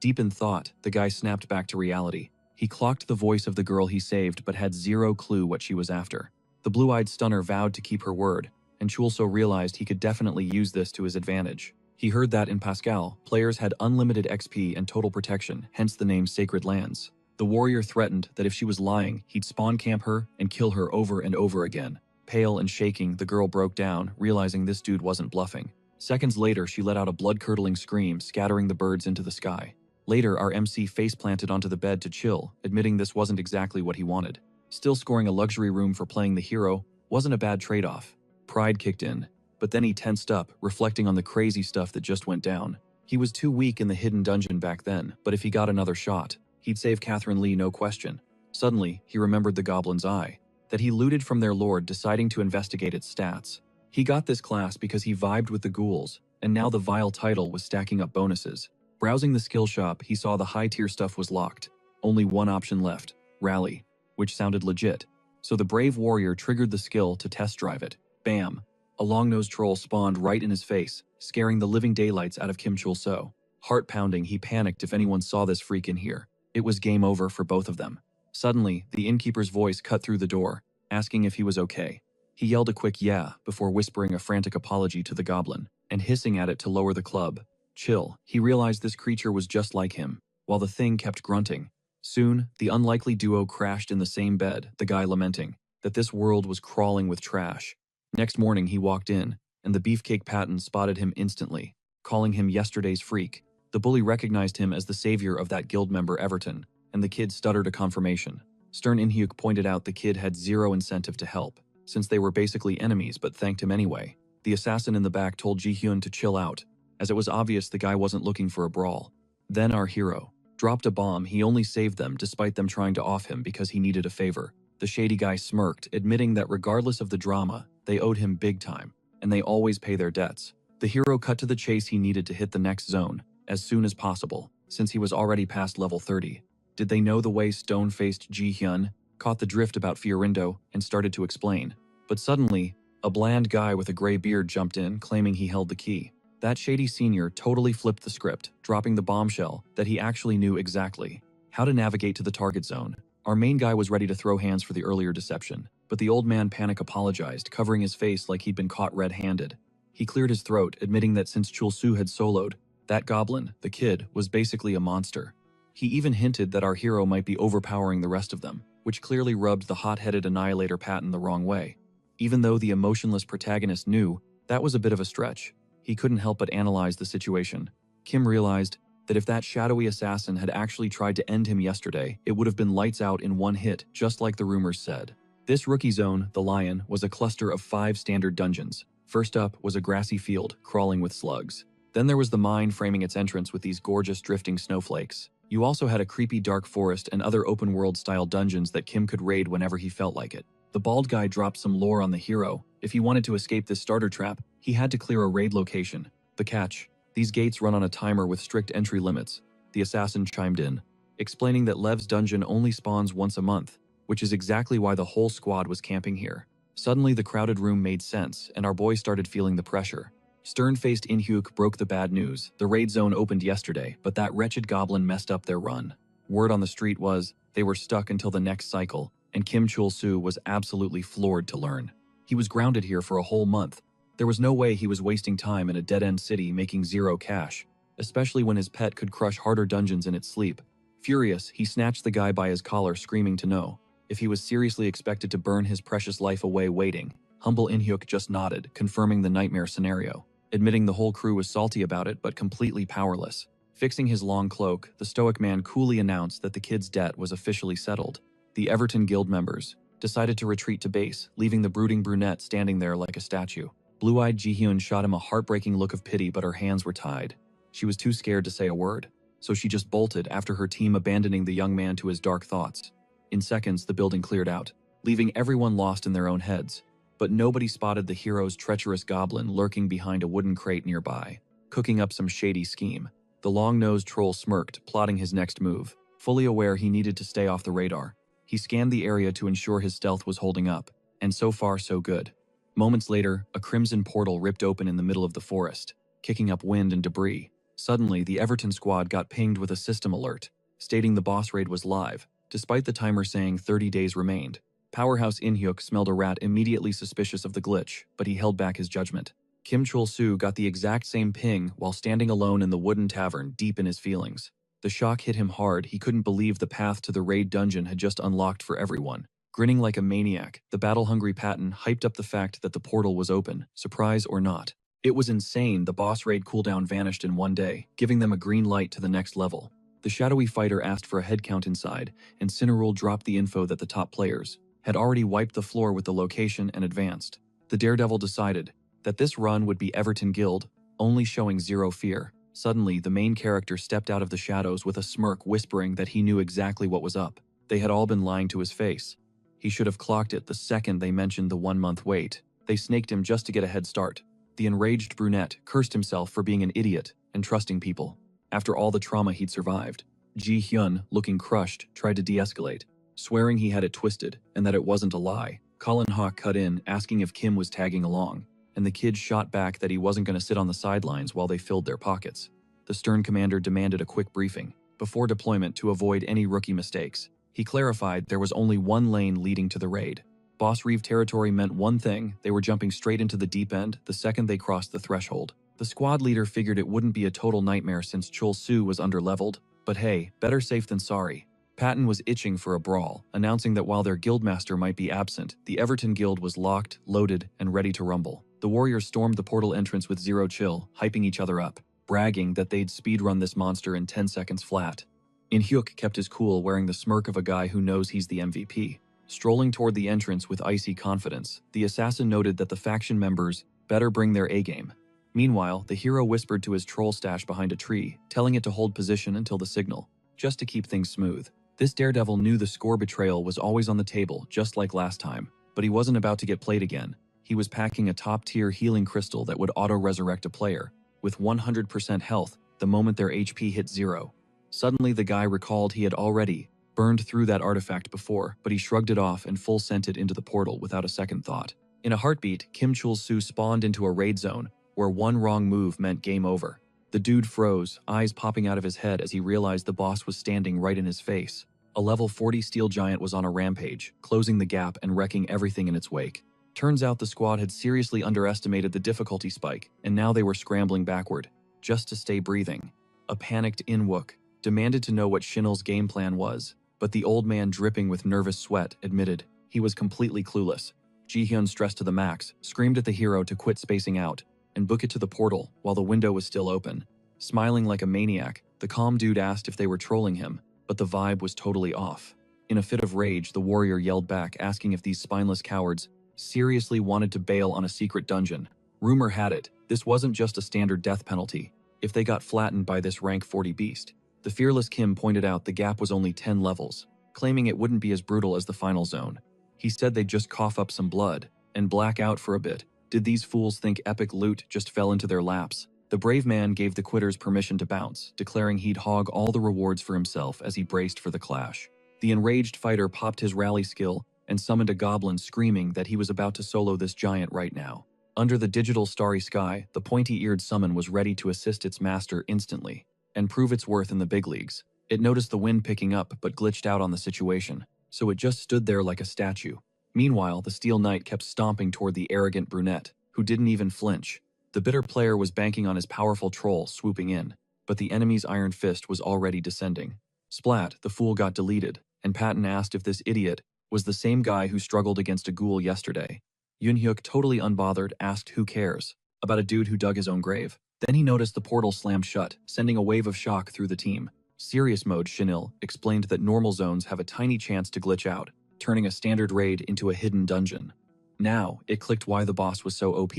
Deep in thought, the guy snapped back to reality. He clocked the voice of the girl he saved but had zero clue what she was after. The blue-eyed stunner vowed to keep her word, and Chul-so realized he could definitely use this to his advantage. He heard that in Pascal, players had unlimited XP and total protection, hence the name Sacred Lands. The warrior threatened that if she was lying, he'd spawn camp her and kill her over and over again. Pale and shaking, the girl broke down, realizing this dude wasn't bluffing. Seconds later, she let out a blood-curdling scream, scattering the birds into the sky. Later, our MC face-planted onto the bed to chill, admitting this wasn't exactly what he wanted. Still, scoring a luxury room for playing the hero wasn't a bad trade-off. Pride kicked in, but then he tensed up, reflecting on the crazy stuff that just went down. He was too weak in the hidden dungeon back then, but if he got another shot, he'd save Catherine Lee, no question. Suddenly, he remembered the Goblin's Eye, that he looted from their lord, deciding to investigate its stats. He got this class because he vibed with the ghouls, and now the vile title was stacking up bonuses. Browsing the skill shop, he saw the high-tier stuff was locked. Only one option left, Rally, which sounded legit. So the brave warrior triggered the skill to test drive it. Bam! A long-nosed troll spawned right in his face, scaring the living daylights out of Kim Chul-so. Heart-pounding, he panicked if anyone saw this freak in here. It was game over for both of them. Suddenly, the innkeeper's voice cut through the door, asking if he was okay. He yelled a quick yeah before whispering a frantic apology to the goblin, and hissing at it to lower the club. Chill, he realized this creature was just like him, while the thing kept grunting. Soon, the unlikely duo crashed in the same bed, the guy lamenting that this world was crawling with trash. Next morning, he walked in, and the beefcake Patton spotted him instantly. calling him yesterday's freak. The bully recognized him as the savior of that guild member Everton, and the kid stuttered a confirmation. Stern In-hyuk pointed out the kid had zero incentive to help, since they were basically enemies, but thanked him anyway. The assassin in the back told Ji-hyun to chill out, as it was obvious the guy wasn't looking for a brawl. Then our hero dropped a bomb. He only saved them despite them trying to off him because he needed a favor. The shady guy smirked, admitting that regardless of the drama, they owed him big time, and they always pay their debts. The hero cut to the chase. He needed to hit the next zone as soon as possible, since he was already past level 30. Did they know the way? Stone-faced Ji-hyun caught the drift about Fiorindo and started to explain. But suddenly, a bland guy with a gray beard jumped in, claiming he held the key. That shady senior totally flipped the script, dropping the bombshell that he actually knew exactly how to navigate to the target zone. Our main guy was ready to throw hands for the earlier deception, but the old man panic apologized, covering his face like he'd been caught red-handed. He cleared his throat, admitting that since Chul-soo had soloed, that goblin, the kid, was basically a monster. He even hinted that our hero might be overpowering the rest of them, which clearly rubbed the hot-headed annihilator Patton the wrong way. Even though the emotionless protagonist knew that was a bit of a stretch, he couldn't help but analyze the situation. Kim realized that if that shadowy assassin had actually tried to end him yesterday, it would have been lights out in one hit, just like the rumors said. This rookie zone, the Lion, was a cluster of 5 standard dungeons. First up was a grassy field, crawling with slugs. Then there was the mine framing its entrance with these gorgeous drifting snowflakes. You also had a creepy dark forest and other open-world-style dungeons that Kim could raid whenever he felt like it. The bald guy dropped some lore on the hero. If he wanted to escape this starter trap, he had to clear a raid location. The catch: these gates run on a timer with strict entry limits. The assassin chimed in, explaining that Lev's dungeon only spawns once a month, which is exactly why the whole squad was camping here. Suddenly, the crowded room made sense, and our boy started feeling the pressure. Stern-faced In-hyuk broke the bad news. The raid zone opened yesterday, but that wretched goblin messed up their run. Word on the street was they were stuck until the next cycle, and Kim Chul-soo was absolutely floored to learn. He was grounded here for a whole month. There was no way he was wasting time in a dead-end city making zero cash, especially when his pet could crush harder dungeons in its sleep. Furious, he snatched the guy by his collar, screaming to know if he was seriously expected to burn his precious life away waiting. Humble In-hyuk just nodded, confirming the nightmare scenario, admitting the whole crew was salty about it but completely powerless. Fixing his long cloak, the stoic man coolly announced that the kid's debt was officially settled. The Everton Guild members decided to retreat to base, leaving the brooding brunette standing there like a statue. Blue-eyed Ji-hyun shot him a heartbreaking look of pity, but her hands were tied. She was too scared to say a word, so she just bolted after her team, abandoning the young man to his dark thoughts. In seconds, the building cleared out, leaving everyone lost in their own heads. But nobody spotted the hero's treacherous goblin lurking behind a wooden crate nearby, cooking up some shady scheme. The long-nosed troll smirked, plotting his next move. Fully aware he needed to stay off the radar, he scanned the area to ensure his stealth was holding up, and so far so good. Moments later, a crimson portal ripped open in the middle of the forest, kicking up wind and debris. Suddenly, the Everton squad got pinged with a system alert, stating the boss raid was live, despite the timer saying 30 days remained. Powerhouse In-hyuk smelled a rat, immediately suspicious of the glitch, but he held back his judgment. Kim Chul-soo got the exact same ping while standing alone in the wooden tavern, deep in his feelings. The shock hit him hard. He couldn't believe the path to the raid dungeon had just unlocked for everyone. Grinning like a maniac, the battle-hungry Patton hyped up the fact that the portal was open, surprise or not. It was insane. The boss raid cooldown vanished in one day, giving them a green light to the next level. The shadowy fighter asked for a head count inside, and Cinerule dropped the info that the top players had already wiped the floor with the location and advanced. The daredevil decided that this run would be Everton Guild, only showing zero fear. Suddenly, the main character stepped out of the shadows with a smirk, whispering that he knew exactly what was up. They had all been lying to his face. He should have clocked it the second they mentioned the 1-month wait. They snaked him just to get a head start. The enraged brunette cursed himself for being an idiot and trusting people. After all the trauma he'd survived, Ji-hyun, looking crushed, tried to de-escalate, swearing he had it twisted and that it wasn't a lie. Colin Hawk cut in, asking if Kim was tagging along, and the kid shot back that he wasn't going to sit on the sidelines while they filled their pockets. The stern commander demanded a quick briefing before deployment to avoid any rookie mistakes. He clarified there was only one lane leading to the raid. Boss Reeve territory meant one thing: they were jumping straight into the deep end the second they crossed the threshold. The squad leader figured it wouldn't be a total nightmare since Chul-soo was underleveled, but hey, better safe than sorry. Patton was itching for a brawl, announcing that while their guildmaster might be absent, the Everton Guild was locked, loaded, and ready to rumble. The warriors stormed the portal entrance with zero chill, hyping each other up. bragging that they'd speedrun this monster in 10 seconds flat. In-hyuk kept his cool, wearing the smirk of a guy who knows he's the MVP. Strolling toward the entrance with icy confidence, the assassin noted that the faction members better bring their A-game. Meanwhile, the hero whispered to his troll stash behind a tree, telling it to hold position until the signal, just to keep things smooth. This daredevil knew the score betrayal was always on the table, just like last time, but he wasn't about to get played again. He was packing a top-tier healing crystal that would auto-resurrect a player, with 100% health the moment their HP hit 0. Suddenly, the guy recalled he had already burned through that artifact before, but he shrugged it off and full-sent it into the portal without a second thought. In a heartbeat, Kim Chul-soo spawned into a raid zone, where one wrong move meant game over. The dude froze, eyes popping out of his head as he realized the boss was standing right in his face. A level 40 steel giant was on a rampage, closing the gap and wrecking everything in its wake. Turns out the squad had seriously underestimated the difficulty spike, and now they were scrambling backward, just to stay breathing. A panicked In-wook demanded to know what Shinul's game plan was, but the old man, dripping with nervous sweat, admitted he was completely clueless. Ji-hyun, stressed to the max, screamed at the hero to quit spacing out and book it to the portal while the window was still open. Smiling like a maniac, the calm dude asked if they were trolling him, but the vibe was totally off. In a fit of rage, the warrior yelled back, asking if these spineless cowards seriously wanted to bail on a secret dungeon. Rumor had it, this wasn't just a standard death penalty if they got flattened by this rank 40 beast. The fearless Kim pointed out the gap was only 10 levels, claiming it wouldn't be as brutal as the final zone. He said they'd just cough up some blood and black out for a bit. Did these fools think epic loot just fell into their laps? The brave man gave the quitters permission to bounce, declaring he'd hog all the rewards for himself as he braced for the clash. The enraged fighter popped his rally skill and summoned a goblin, screaming that he was about to solo this giant right now. Under the digital starry sky, the pointy-eared summon was ready to assist its master instantly and prove its worth in the big leagues. It noticed the wind picking up but glitched out on the situation, so it just stood there like a statue. Meanwhile, the Steel Knight kept stomping toward the arrogant brunette, who didn't even flinch. The bitter player was banking on his powerful troll swooping in, but the enemy's iron fist was already descending. Splat, the fool got deleted, and Patton asked if this idiot was the same guy who struggled against a ghoul yesterday. Yoon-hyuk, totally unbothered, asked who cares about a dude who dug his own grave. Then he noticed the portal slammed shut, sending a wave of shock through the team. Serious mode Shinil explained that normal zones have a tiny chance to glitch out, turning a standard raid into a hidden dungeon. Now, it clicked why the boss was so OP,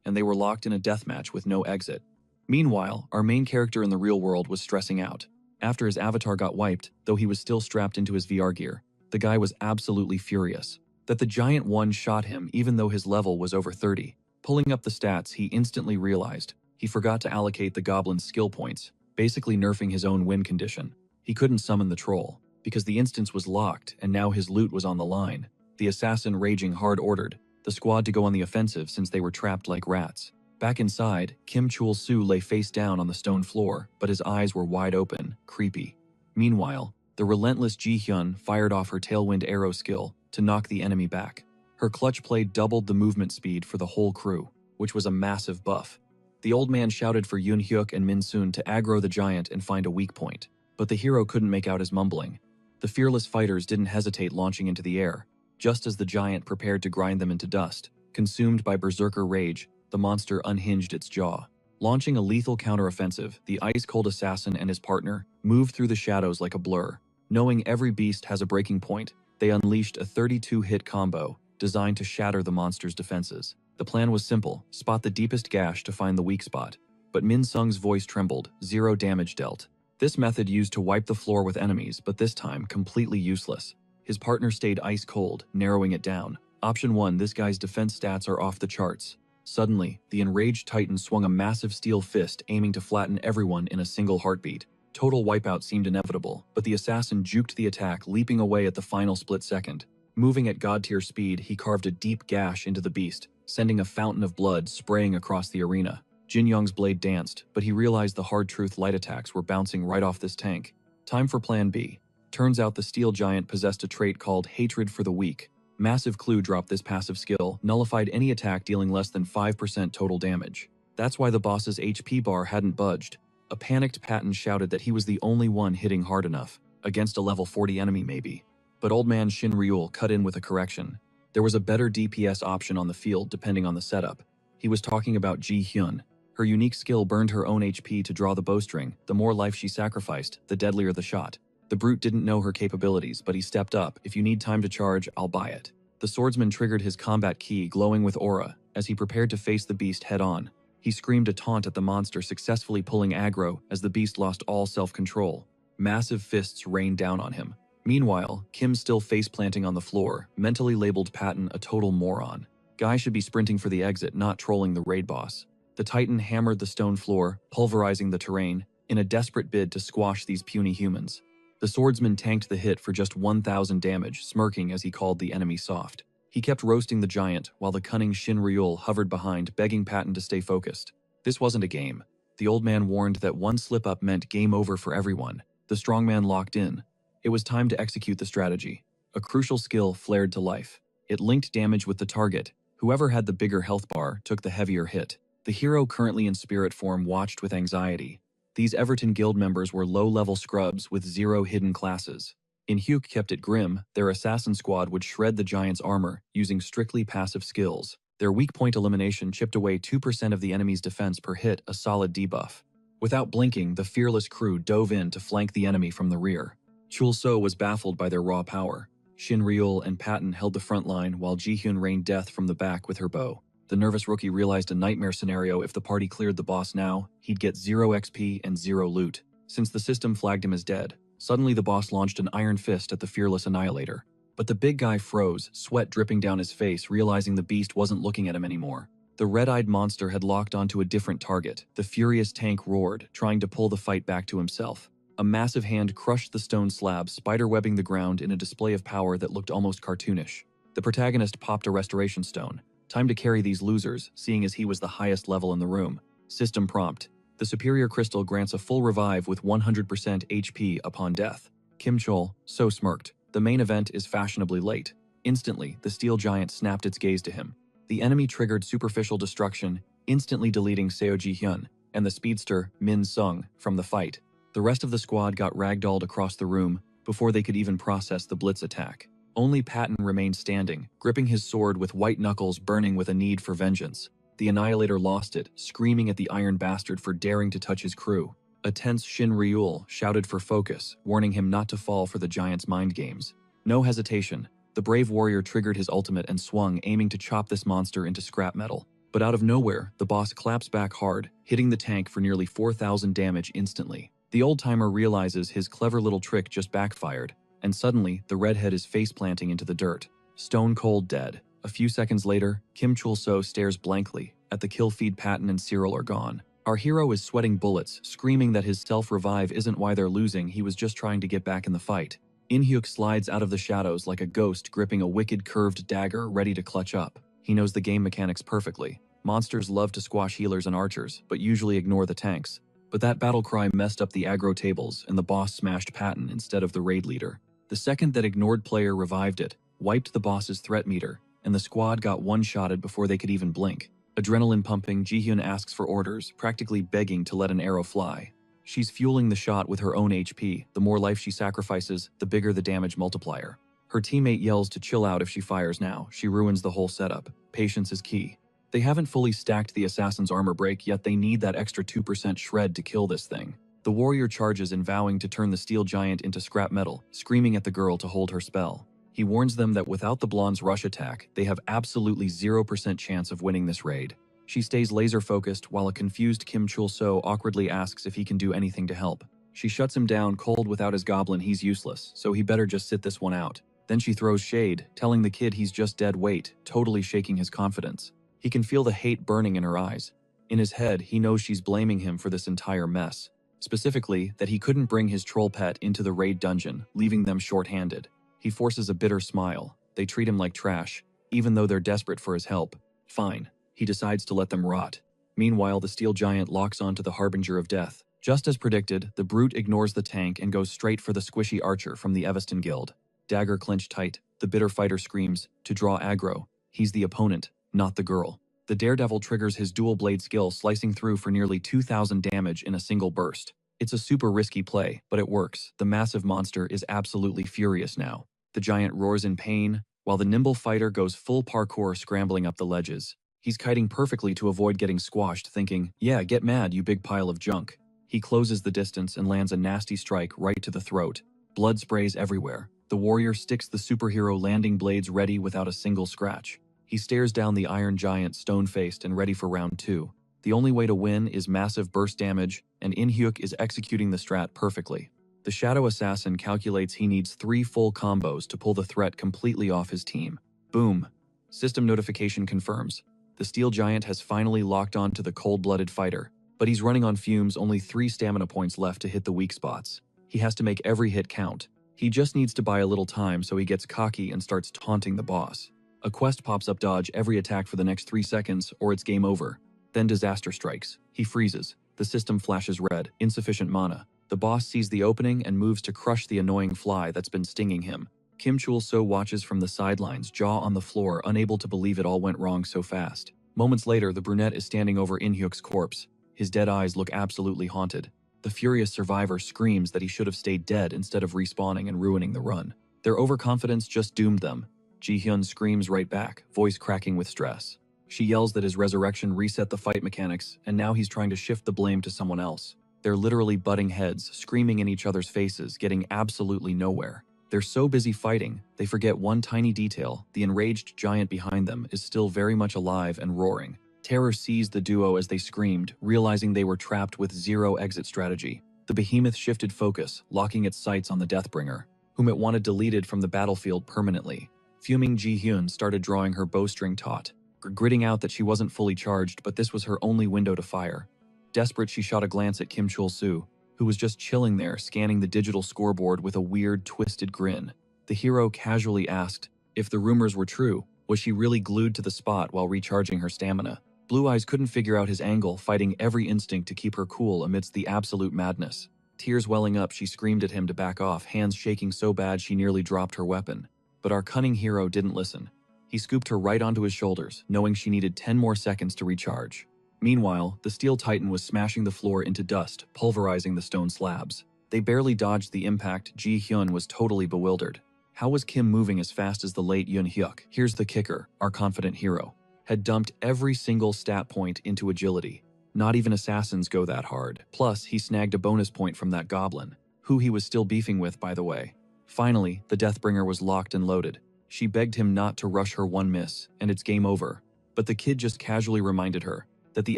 and they were locked in a deathmatch with no exit. Meanwhile, our main character in the real world was stressing out. After his avatar got wiped, though he was still strapped into his VR gear, the guy was absolutely furious that the giant one shot him even though his level was over 30. Pulling up the stats, he instantly realized he forgot to allocate the goblin's skill points, basically nerfing his own win condition. He couldn't summon the troll, because the instance was locked and now his loot was on the line. The assassin, raging hard, ordered the squad to go on the offensive since they were trapped like rats. Back inside, Kim Chul-soo lay face down on the stone floor, but his eyes were wide open, creepy. Meanwhile, the relentless Ji-hyun fired off her tailwind arrow skill to knock the enemy back. Her clutch play doubled the movement speed for the whole crew, which was a massive buff. The old man shouted for Yoon-hyuk and Min-soon to aggro the giant and find a weak point, but the hero couldn't make out his mumbling. The fearless fighters didn't hesitate, launching into the air, just as the giant prepared to grind them into dust. Consumed by berserker rage, the monster unhinged its jaw. Launching a lethal counteroffensive, the ice-cold assassin and his partner moved through the shadows like a blur. Knowing every beast has a breaking point, they unleashed a 32-hit combo designed to shatter the monster's defenses. The plan was simple: spot the deepest gash to find the weak spot. But Min Sung's voice trembled, 0 damage dealt. This method used to wipe the floor with enemies, but this time completely useless. His partner stayed ice cold, narrowing it down. Option 1, this guy's defense stats are off the charts. Suddenly, the enraged titan swung a massive steel fist, aiming to flatten everyone in a single heartbeat. Total wipeout seemed inevitable, but the assassin juked the attack, leaping away at the final split second. Moving at god-tier speed, he carved a deep gash into the beast, sending a fountain of blood spraying across the arena. Jin Young's blade danced, but he realized the hard truth: light attacks were bouncing right off this tank. Time for plan B. Turns out the steel giant possessed a trait called hatred for the weak. Massive Clue dropped this passive skill, nullified any attack dealing less than 5% total damage. That's why the boss's HP bar hadn't budged. A panicked Patton shouted that he was the only one hitting hard enough, against a level 40 enemy maybe. But old man Shin Ryul cut in with a correction. There was a better DPS option on the field depending on the setup. He was talking about Ji-hyun. Her unique skill burned her own HP to draw the bowstring. The more life she sacrificed, the deadlier the shot. The brute didn't know her capabilities, but he stepped up. If you need time to charge, I'll buy it. The swordsman triggered his combat key, glowing with aura, as he prepared to face the beast head-on. He screamed a taunt at the monster, successfully pulling aggro as the beast lost all self-control. Massive fists rained down on him. Meanwhile, Kim still face-planting on the floor, mentally labeled Patton a total moron. Guy should be sprinting for the exit, not trolling the raid boss. The Titan hammered the stone floor, pulverizing the terrain, in a desperate bid to squash these puny humans. The swordsman tanked the hit for just 1,000 damage, smirking as he called the enemy soft. He kept roasting the giant, while the cunning Shin Ryul hovered behind, begging Patton to stay focused. This wasn't a game. The old man warned that one slip-up meant game over for everyone. The strongman locked in. It was time to execute the strategy. A crucial skill flared to life. It linked damage with the target. Whoever had the bigger health bar took the heavier hit. The hero, currently in spirit form, watched with anxiety. These Everton Guild members were low-level scrubs with 0 hidden classes. Inhyuk kept it grim. Their assassin squad would shred the giant's armor, using strictly passive skills. Their weak point elimination chipped away 2% of the enemy's defense per hit, a solid debuff. Without blinking, the fearless crew dove in to flank the enemy from the rear. Chul-So was baffled by their raw power. Shin Ryul and Patton held the front line while Ji-hyun rained death from the back with her bow. The nervous rookie realized a nightmare scenario. If the party cleared the boss now, he'd get 0 XP and 0 loot. Since the system flagged him as dead, suddenly the boss launched an iron fist at the fearless annihilator. But the big guy froze, sweat dripping down his face, realizing the beast wasn't looking at him anymore. The red-eyed monster had locked onto a different target. The furious tank roared, trying to pull the fight back to himself. A massive hand crushed the stone slab, spiderwebbing the ground in a display of power that looked almost cartoonish. The protagonist popped a restoration stone. Time to carry these losers, seeing as he was the highest level in the room. System prompt. The superior crystal grants a full revive with 100% HP upon death. Kim Chul-So smirked. The main event is fashionably late. Instantly, the steel giant snapped its gaze to him. The enemy triggered superficial destruction, instantly deleting Seo Ji-hyun and the speedster Min Sung from the fight. The rest of the squad got ragdolled across the room before they could even process the blitz attack. Only Patton remained standing, gripping his sword with white knuckles burning with a need for vengeance. The Annihilator lost it, screaming at the iron bastard for daring to touch his crew. A tense Shin Ryul shouted for focus, warning him not to fall for the giant's mind games. No hesitation, the brave warrior triggered his ultimate and swung, aiming to chop this monster into scrap metal. But out of nowhere, the boss claps back hard, hitting the tank for nearly 4,000 damage instantly. The old-timer realizes his clever little trick just backfired, and suddenly, the redhead is face-planting into the dirt. Stone cold dead. A few seconds later, Kim Chul-So stares blankly at the kill feed. Patton and Cyril are gone. Our hero is sweating bullets, screaming that his self-revive isn't why they're losing, he was just trying to get back in the fight. Inhyuk slides out of the shadows like a ghost, gripping a wicked curved dagger ready to clutch up. He knows the game mechanics perfectly. Monsters love to squash healers and archers, but usually ignore the tanks. But that battle cry messed up the aggro tables, and the boss smashed Patton instead of the raid leader. The second that ignored player revived it, wiped the boss's threat meter, and the squad got one-shotted before they could even blink. Adrenaline pumping, Ji-hyun asks for orders, practically begging to let an arrow fly. She's fueling the shot with her own HP. The more life she sacrifices, the bigger the damage multiplier. Her teammate yells to chill out if she fires now. She ruins the whole setup. Patience is key. They haven't fully stacked the assassin's armor break, yet they need that extra 2% shred to kill this thing. The warrior charges in, vowing to turn the steel giant into scrap metal, screaming at the girl to hold her spell. He warns them that without the blonde's rush attack, they have absolutely 0% chance of winning this raid. She stays laser-focused while a confused Kim Chul-So awkwardly asks if he can do anything to help. She shuts him down cold. Without his goblin, he's useless, so he better just sit this one out. Then she throws shade, telling the kid he's just dead weight, totally shaking his confidence. He can feel the hate burning in her eyes. In his head, he knows she's blaming him for this entire mess. Specifically, that he couldn't bring his troll pet into the raid dungeon, leaving them short-handed. He forces a bitter smile. They treat him like trash, even though they're desperate for his help. Fine. He decides to let them rot. Meanwhile, the steel giant locks onto the harbinger of death. Just as predicted, the brute ignores the tank and goes straight for the squishy archer from the Eveston Guild. Dagger clenched tight, the bitter fighter screams, to draw aggro. He's the opponent, not the girl. The daredevil triggers his dual blade skill, slicing through for nearly 2,000 damage in a single burst. It's a super risky play, but it works. The massive monster is absolutely furious now. The giant roars in pain, while the nimble fighter goes full parkour, scrambling up the ledges. He's kiting perfectly to avoid getting squashed, thinking, yeah, get mad, you big pile of junk. He closes the distance and lands a nasty strike right to the throat. Blood sprays everywhere. The warrior sticks the superhero landing blades ready without a single scratch. He stares down the iron giant stone-faced and ready for round 2. The only way to win is massive burst damage, and In-hyuk is executing the strat perfectly. The shadow assassin calculates he needs 3 full combos to pull the threat completely off his team. Boom. System notification confirms. The steel giant has finally locked on to the cold-blooded fighter, but he's running on fumes, only 3 stamina points left to hit the weak spots. He has to make every hit count. He just needs to buy a little time, so he gets cocky and starts taunting the boss. A quest pops up: dodge every attack for the next 3 seconds or it's game over. Then disaster strikes. He freezes. The system flashes red, insufficient mana. The boss sees the opening and moves to crush the annoying fly that's been stinging him. Kim Chul-soo watches from the sidelines, jaw on the floor, unable to believe it all went wrong so fast. Moments later, the brunette is standing over In-hyuk's corpse. His dead eyes look absolutely haunted. The furious survivor screams that he should have stayed dead instead of respawning and ruining the run. Their overconfidence just doomed them. Ji-hyun screams right back, voice cracking with stress. She yells that his resurrection reset the fight mechanics, and now he's trying to shift the blame to someone else. They're literally butting heads, screaming in each other's faces, getting absolutely nowhere. They're so busy fighting, they forget one tiny detail: the enraged giant behind them is still very much alive and roaring. Terror seized the duo as they screamed, realizing they were trapped with zero exit strategy. The behemoth shifted focus, locking its sights on the Deathbringer, whom it wanted deleted from the battlefield permanently. Fuming, Ji-hyun started drawing her bowstring taut, gritting out that she wasn't fully charged, but this was her only window to fire. Desperate, she shot a glance at Kim Chul-soo, who was just chilling there, scanning the digital scoreboard with a weird, twisted grin. The hero casually asked if the rumors were true. Was she really glued to the spot while recharging her stamina? Blue Eyes couldn't figure out his angle, fighting every instinct to keep her cool amidst the absolute madness. Tears welling up, she screamed at him to back off, hands shaking so bad she nearly dropped her weapon. But our cunning hero didn't listen. He scooped her right onto his shoulders, knowing she needed 10 more seconds to recharge. Meanwhile, the steel titan was smashing the floor into dust, pulverizing the stone slabs. They barely dodged the impact. Ji-hyun was totally bewildered. How was Kim moving as fast as the late Yoon-hyuk? Here's the kicker: our confident hero had dumped every single stat point into agility. Not even assassins go that hard. Plus, he snagged a bonus point from that goblin, who he was still beefing with, by the way. Finally, the Deathbringer was locked and loaded. She begged him not to rush her one miss, and it's game over. But the kid just casually reminded her that the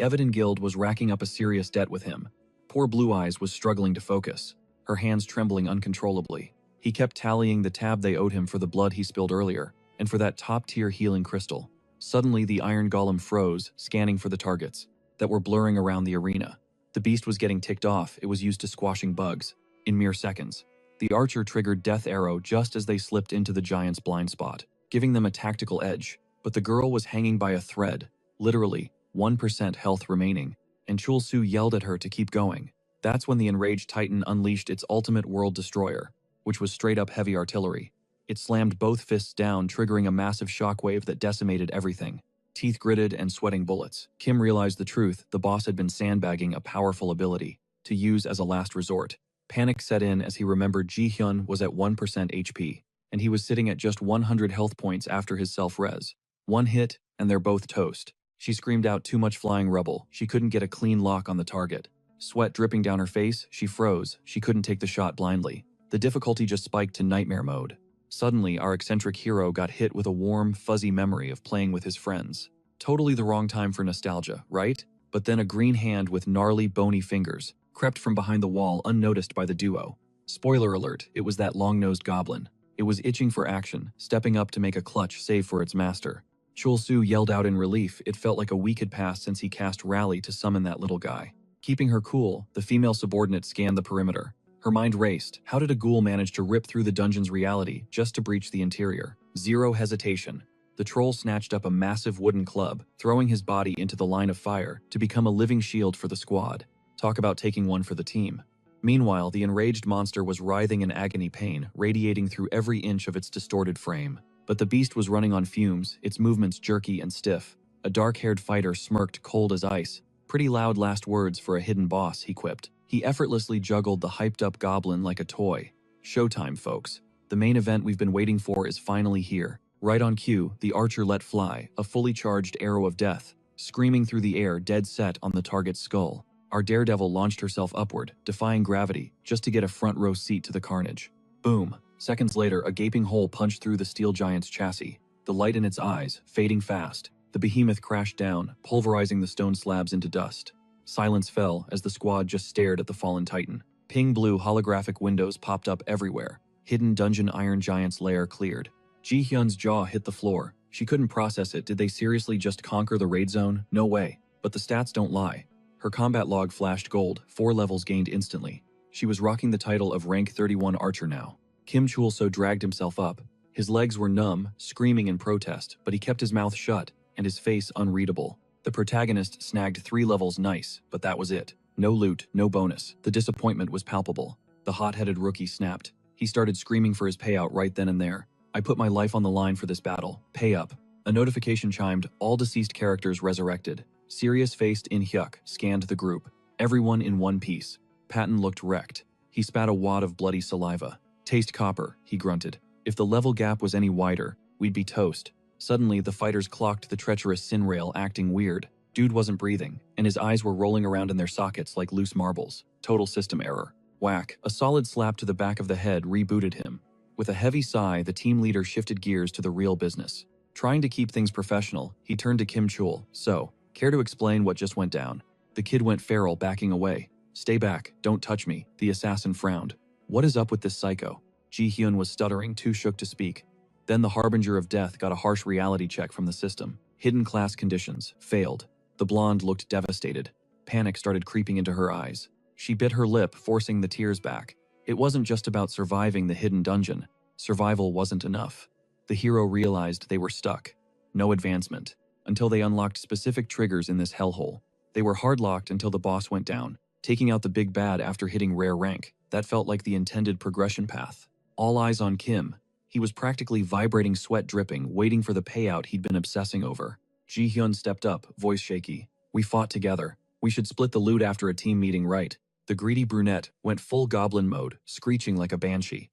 Evidin Guild was racking up a serious debt with him. Poor Blue Eyes was struggling to focus, her hands trembling uncontrollably. He kept tallying the tab they owed him for the blood he spilled earlier, and for that top-tier healing crystal. Suddenly, the iron golem froze, scanning for the targets that were blurring around the arena. The beast was getting ticked off. It was used to squashing bugs in mere seconds. The archer triggered Death Arrow just as they slipped into the giant's blind spot, giving them a tactical edge. But the girl was hanging by a thread, literally 1% health remaining, and Chul-soo yelled at her to keep going. That's when the enraged titan unleashed its ultimate world destroyer, which was straight-up heavy artillery. It slammed both fists down, triggering a massive shockwave that decimated everything. Teeth gritted and sweating bullets, Kim realized the truth: the boss had been sandbagging a powerful ability to use as a last resort. Panic set in as he remembered Ji-hyun was at 1% HP, and he was sitting at just 100 health points after his self-res. One hit, and they're both toast. She screamed out, too much flying rubble. She couldn't get a clean lock on the target. Sweat dripping down her face, she froze. She couldn't take the shot blindly. The difficulty just spiked to nightmare mode. Suddenly, our eccentric hero got hit with a warm, fuzzy memory of playing with his friends. Totally the wrong time for nostalgia, right? But then a green hand with gnarly, bony fingers crept from behind the wall unnoticed by the duo. Spoiler alert, it was that long-nosed goblin. It was itching for action, stepping up to make a clutch save for its master. Chul-soo yelled out in relief. It felt like a week had passed since he cast Rally to summon that little guy. Keeping her cool, the female subordinate scanned the perimeter. Her mind raced. How did a ghoul manage to rip through the dungeon's reality just to breach the interior? Zero hesitation. The troll snatched up a massive wooden club, throwing his body into the line of fire to become a living shield for the squad. Talk about taking one for the team. Meanwhile, the enraged monster was writhing in agony pain, radiating through every inch of its distorted frame. But the beast was running on fumes, its movements jerky and stiff. A dark-haired fighter smirked, cold as ice. Pretty loud last words for a hidden boss, he quipped. He effortlessly juggled the hyped-up goblin like a toy. Showtime, folks. The main event we've been waiting for is finally here. Right on cue, the archer let fly a fully charged arrow of death, screaming through the air dead set on the target's skull. Our daredevil launched herself upward, defying gravity, just to get a front row seat to the carnage. Boom! Seconds later, a gaping hole punched through the steel giant's chassis, the light in its eyes fading fast. The behemoth crashed down, pulverizing the stone slabs into dust. Silence fell as the squad just stared at the fallen titan. Ping blue holographic windows popped up everywhere. Hidden dungeon iron giant's lair cleared. Ji-hyun's jaw hit the floor. She couldn't process it. Did they seriously just conquer the raid zone? No way. But the stats don't lie. Her combat log flashed gold, 4 levels gained instantly. She was rocking the title of rank 31 archer now. Kim Chul-so dragged himself up. His legs were numb, screaming in protest, but he kept his mouth shut and his face unreadable. The protagonist snagged 3 levels nice, but that was it. No loot, no bonus. The disappointment was palpable. The hot-headed rookie snapped. He started screaming for his payout right then and there. I put my life on the line for this battle. Pay up. A notification chimed, all deceased characters resurrected. Serious-faced In Hyuk scanned the group. Everyone in one piece. Patton looked wrecked. He spat a wad of bloody saliva. Taste copper, he grunted. If the level gap was any wider, we'd be toast. Suddenly, the fighters clocked the treacherous Sinrail acting weird. Dude wasn't breathing, and his eyes were rolling around in their sockets like loose marbles. Total system error. Whack. A solid slap to the back of the head rebooted him. With a heavy sigh, the team leader shifted gears to the real business. Trying to keep things professional, he turned to Kim Chul. So, care to explain what just went down? The kid went feral, backing away. Stay back, don't touch me, the assassin frowned. What is up with this psycho? Ji-hyun was stuttering, too shook to speak. Then the harbinger of death got a harsh reality check from the system. Hidden class conditions, failed. The blonde looked devastated. Panic started creeping into her eyes. She bit her lip, forcing the tears back. It wasn't just about surviving the hidden dungeon. Survival wasn't enough. The hero realized they were stuck. No advancement. Until they unlocked specific triggers in this hellhole. They were hardlocked until the boss went down, taking out the big bad after hitting rare rank. That felt like the intended progression path. All eyes on Kim. He was practically vibrating, sweat dripping, waiting for the payout he'd been obsessing over. Ji-hyun stepped up, voice shaky. We fought together. We should split the loot after a team meeting, right? The greedy brunette went full goblin mode, screeching like a banshee.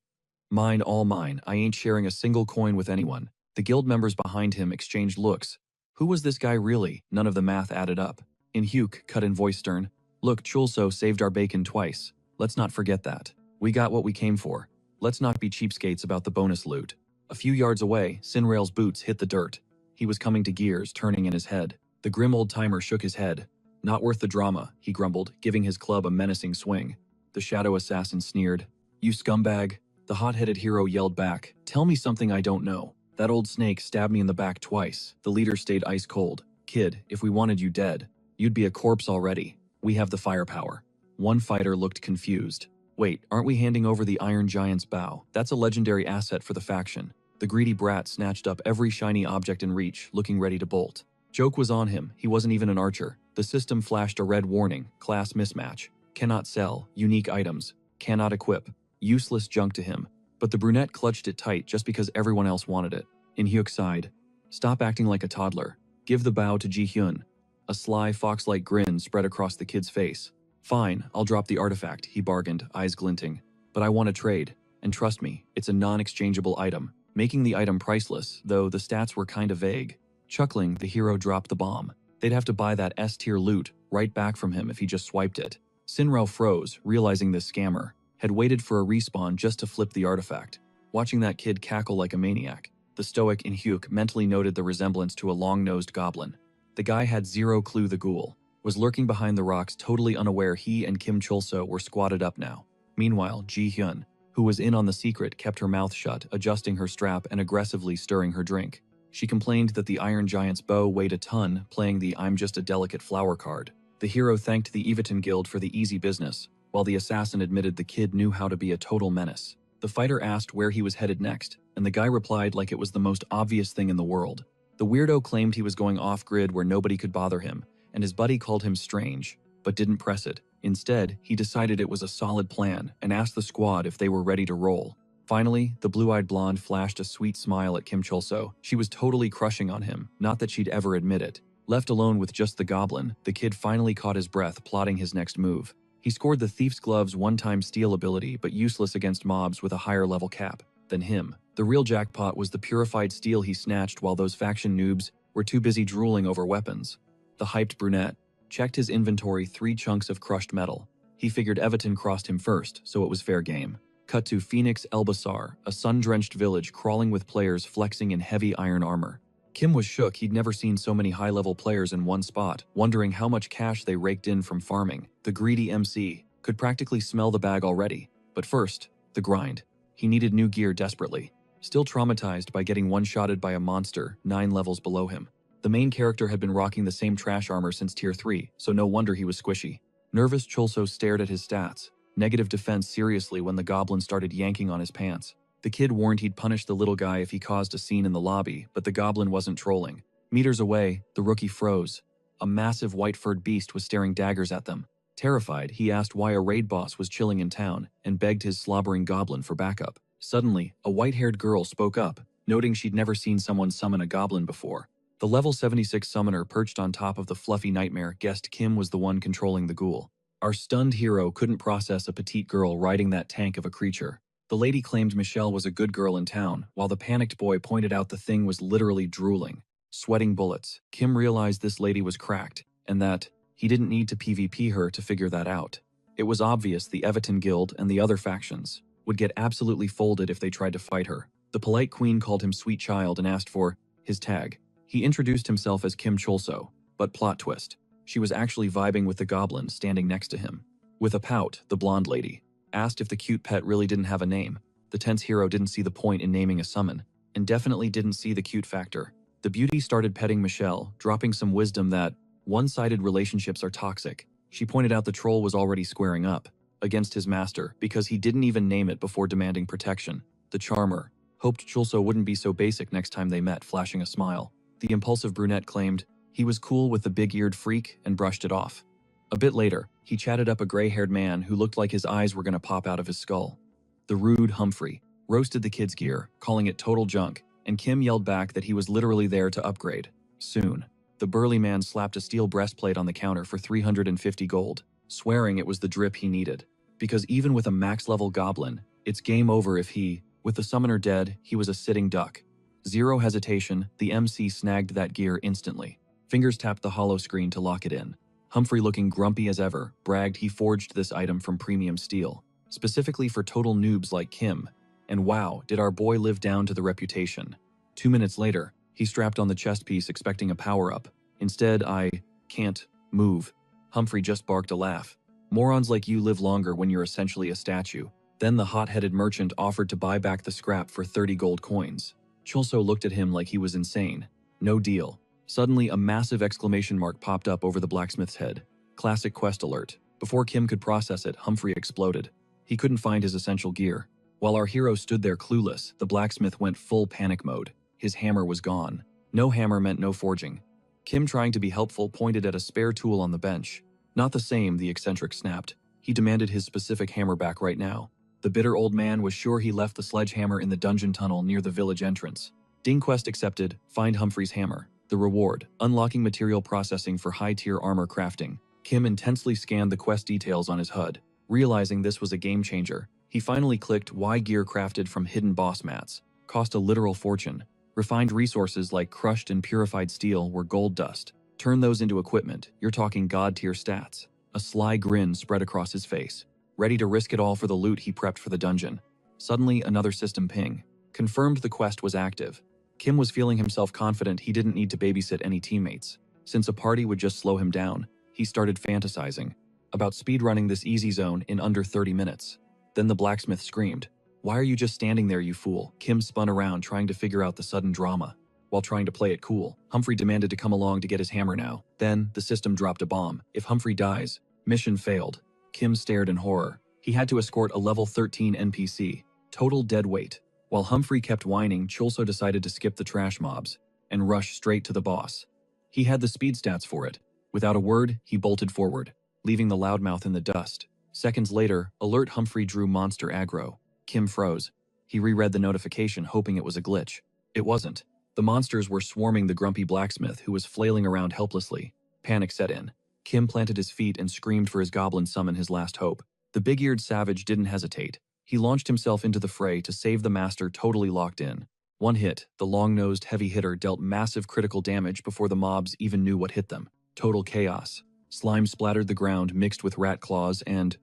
Mine, all mine. I ain't sharing a single coin with anyone. The guild members behind him exchanged looks. Who was this guy really? None of the math added up. In Hyuk cut in voice stern. Look, Chulso saved our bacon twice. Let's not forget that. We got what we came for. Let's not be cheapskates about the bonus loot. A few yards away, Sinrail's boots hit the dirt. He was coming to gears, turning in his head. The grim old-timer shook his head. Not worth the drama, he grumbled, giving his club a menacing swing. The shadow assassin sneered. You scumbag. The hot-headed hero yelled back. Tell me something I don't know. That old snake stabbed me in the back twice. The leader stayed ice cold. Kid, if we wanted you dead, you'd be a corpse already. We have the firepower. One fighter looked confused. Wait, aren't we handing over the Iron Giant's bow? That's a legendary asset for the faction. The greedy brat snatched up every shiny object in reach, looking ready to bolt. Joke was on him. He wasn't even an archer. The system flashed a red warning. Class mismatch. Cannot sell. Unique items. Cannot equip. Useless junk to him. But the brunette clutched it tight just because everyone else wanted it. In Hyuk sighed. Stop acting like a toddler. Give the bow to Ji-hyun. A sly, fox-like grin spread across the kid's face. Fine, I'll drop the artifact, he bargained, eyes glinting. But I want to trade. And trust me, it's a non-exchangeable item, making the item priceless, though the stats were kinda vague. Chuckling, the hero dropped the bomb. They'd have to buy that S-tier loot right back from him if he just swiped it. Sinrao froze, realizing this scammer had waited for a respawn just to flip the artifact. Watching that kid cackle like a maniac, the stoic In Hyuk mentally noted the resemblance to a long-nosed goblin. The guy had zero clue the ghoul was lurking behind the rocks, totally unaware he and Kim Chulso were squatted up now. Meanwhile, Ji-hyun, who was in on the secret, kept her mouth shut, adjusting her strap and aggressively stirring her drink. She complained that the Iron Giant's bow weighed a ton, playing the I'm just a delicate flower card. The hero thanked the Evaton Guild for the easy business, while the assassin admitted the kid knew how to be a total menace. The fighter asked where he was headed next, and the guy replied like it was the most obvious thing in the world. The weirdo claimed he was going off-grid where nobody could bother him, and his buddy called him strange, but didn't press it. Instead, he decided it was a solid plan and asked the squad if they were ready to roll. Finally, the blue-eyed blonde flashed a sweet smile at Kim Chulso. She was totally crushing on him, not that she'd ever admit it. Left alone with just the goblin, the kid finally caught his breath, plotting his next move. He scored the Thief's Glove's one-time steal ability, but useless against mobs with a higher level cap. than him. The real jackpot was the purified steel he snatched while those faction noobs were too busy drooling over weapons. The hyped brunette checked his inventory 3 chunks of crushed metal. He figured Everton crossed him first, so it was fair game. Cut to Phoenix Elbasar, a sun-drenched village crawling with players flexing in heavy iron armor. Kim was shook. He'd never seen so many high-level players in one spot, wondering how much cash they raked in from farming. The greedy MC could practically smell the bag already. But first, the grind. He needed new gear desperately. Still traumatized by getting one-shotted by a monster 9 levels below him. The main character had been rocking the same trash armor since tier 3, so no wonder he was squishy. Nervous Cholso stared at his stats. Negative defense seriously when the goblin started yanking on his pants. The kid warned he'd punish the little guy if he caused a scene in the lobby, but the goblin wasn't trolling. Meters away, the rookie froze. A massive white-furred beast was staring daggers at them. Terrified, he asked why a raid boss was chilling in town and begged his slobbering goblin for backup. Suddenly, a white-haired girl spoke up, noting she'd never seen someone summon a goblin before. The level 76 summoner perched on top of the fluffy nightmare guessed Kim was the one controlling the ghoul. Our stunned hero couldn't process a petite girl riding that tank of a creature. The lady claimed Michelle was a good girl in town, while the panicked boy pointed out the thing was literally drooling, sweating bullets. Kim realized this lady was cracked, and that he didn't need to PvP her to figure that out. It was obvious the Everton Guild and the other factions would get absolutely folded if they tried to fight her. The polite queen called him sweet child and asked for his tag. He introduced himself as Kim Cholso, but plot twist. She was actually vibing with the goblin standing next to him. With a pout, the blonde lady asked if the cute pet really didn't have a name. The tense hero didn't see the point in naming a summon, and definitely didn't see the cute factor. The beauty started petting Michelle, dropping some wisdom that one-sided relationships are toxic. She pointed out the troll was already squaring up against his master because he didn't even name it before demanding protection. The charmer hoped Cholso wouldn't be so basic next time they met, flashing a smile. The impulsive brunette claimed he was cool with the big-eared freak and brushed it off. A bit later, he chatted up a gray-haired man who looked like his eyes were going to pop out of his skull. The rude Humphrey roasted the kid's gear, calling it total junk, and Kim yelled back that he was literally there to upgrade. Soon, the burly man slapped a steel breastplate on the counter for 350 gold, swearing it was the drip he needed. Because even with a max-level goblin, it's game over if he, with the summoner dead, he was a sitting duck. Zero hesitation, the MC snagged that gear instantly. Fingers tapped the hollow screen to lock it in. Humphrey, looking grumpy as ever, bragged he forged this item from premium steel, specifically for total noobs like Kim. And wow, did our boy live down to the reputation. 2 minutes later, he strapped on the chest piece expecting a power-up. Instead, I can't move. Humphrey just barked a laugh. Morons like you live longer when you're essentially a statue. Then the hot-headed merchant offered to buy back the scrap for 30 gold coins. Cholso looked at him like he was insane. No deal. Suddenly, a massive exclamation mark popped up over the blacksmith's head. Classic quest alert. Before Kim could process it, Humphrey exploded. He couldn't find his essential gear. While our hero stood there clueless, the blacksmith went full panic mode. His hammer was gone. No hammer meant no forging. Kim, trying to be helpful, pointed at a spare tool on the bench. Not the same, the eccentric snapped. He demanded his specific hammer back right now. The bitter old man was sure he left the sledgehammer in the dungeon tunnel near the village entrance. Ding quest accepted. Find Humphrey's hammer. The reward, unlocking material processing for high-tier armor crafting. Kim intensely scanned the quest details on his HUD. Realizing this was a game-changer, he finally clicked why gear crafted from hidden boss mats. Cost a literal fortune. Refined resources like crushed and purified steel were gold dust. Turn those into equipment, you're talking god-tier stats. A sly grin spread across his face. Ready to risk it all for the loot, he prepped for the dungeon. Suddenly, another system ping confirmed the quest was active. Kim was feeling himself confident he didn't need to babysit any teammates. Since a party would just slow him down, he started fantasizing about speedrunning this easy zone in under 30 minutes. Then the blacksmith screamed, "Why are you just standing there, you fool?" Kim spun around, trying to figure out the sudden drama. While trying to play it cool, Humphrey demanded to come along to get his hammer now. Then, the system dropped a bomb. If Humphrey dies, mission failed. Kim stared in horror. He had to escort a level 13 NPC. Total dead weight. While Humphrey kept whining, Cholso decided to skip the trash mobs and rush straight to the boss. He had the speed stats for it. Without a word, he bolted forward, leaving the loudmouth in the dust. Seconds later, alert Humphrey drew monster aggro. Kim froze. He reread the notification, hoping it was a glitch. It wasn't. The monsters were swarming the grumpy blacksmith, who was flailing around helplessly. Panic set in. Kim planted his feet and screamed for his goblin summon, his last hope. The big-eared savage didn't hesitate. He launched himself into the fray to save the master totally locked in. One hit, the long-nosed heavy hitter dealt massive critical damage before the mobs even knew what hit them. Total chaos. Slime splattered the ground mixed with rat claws and…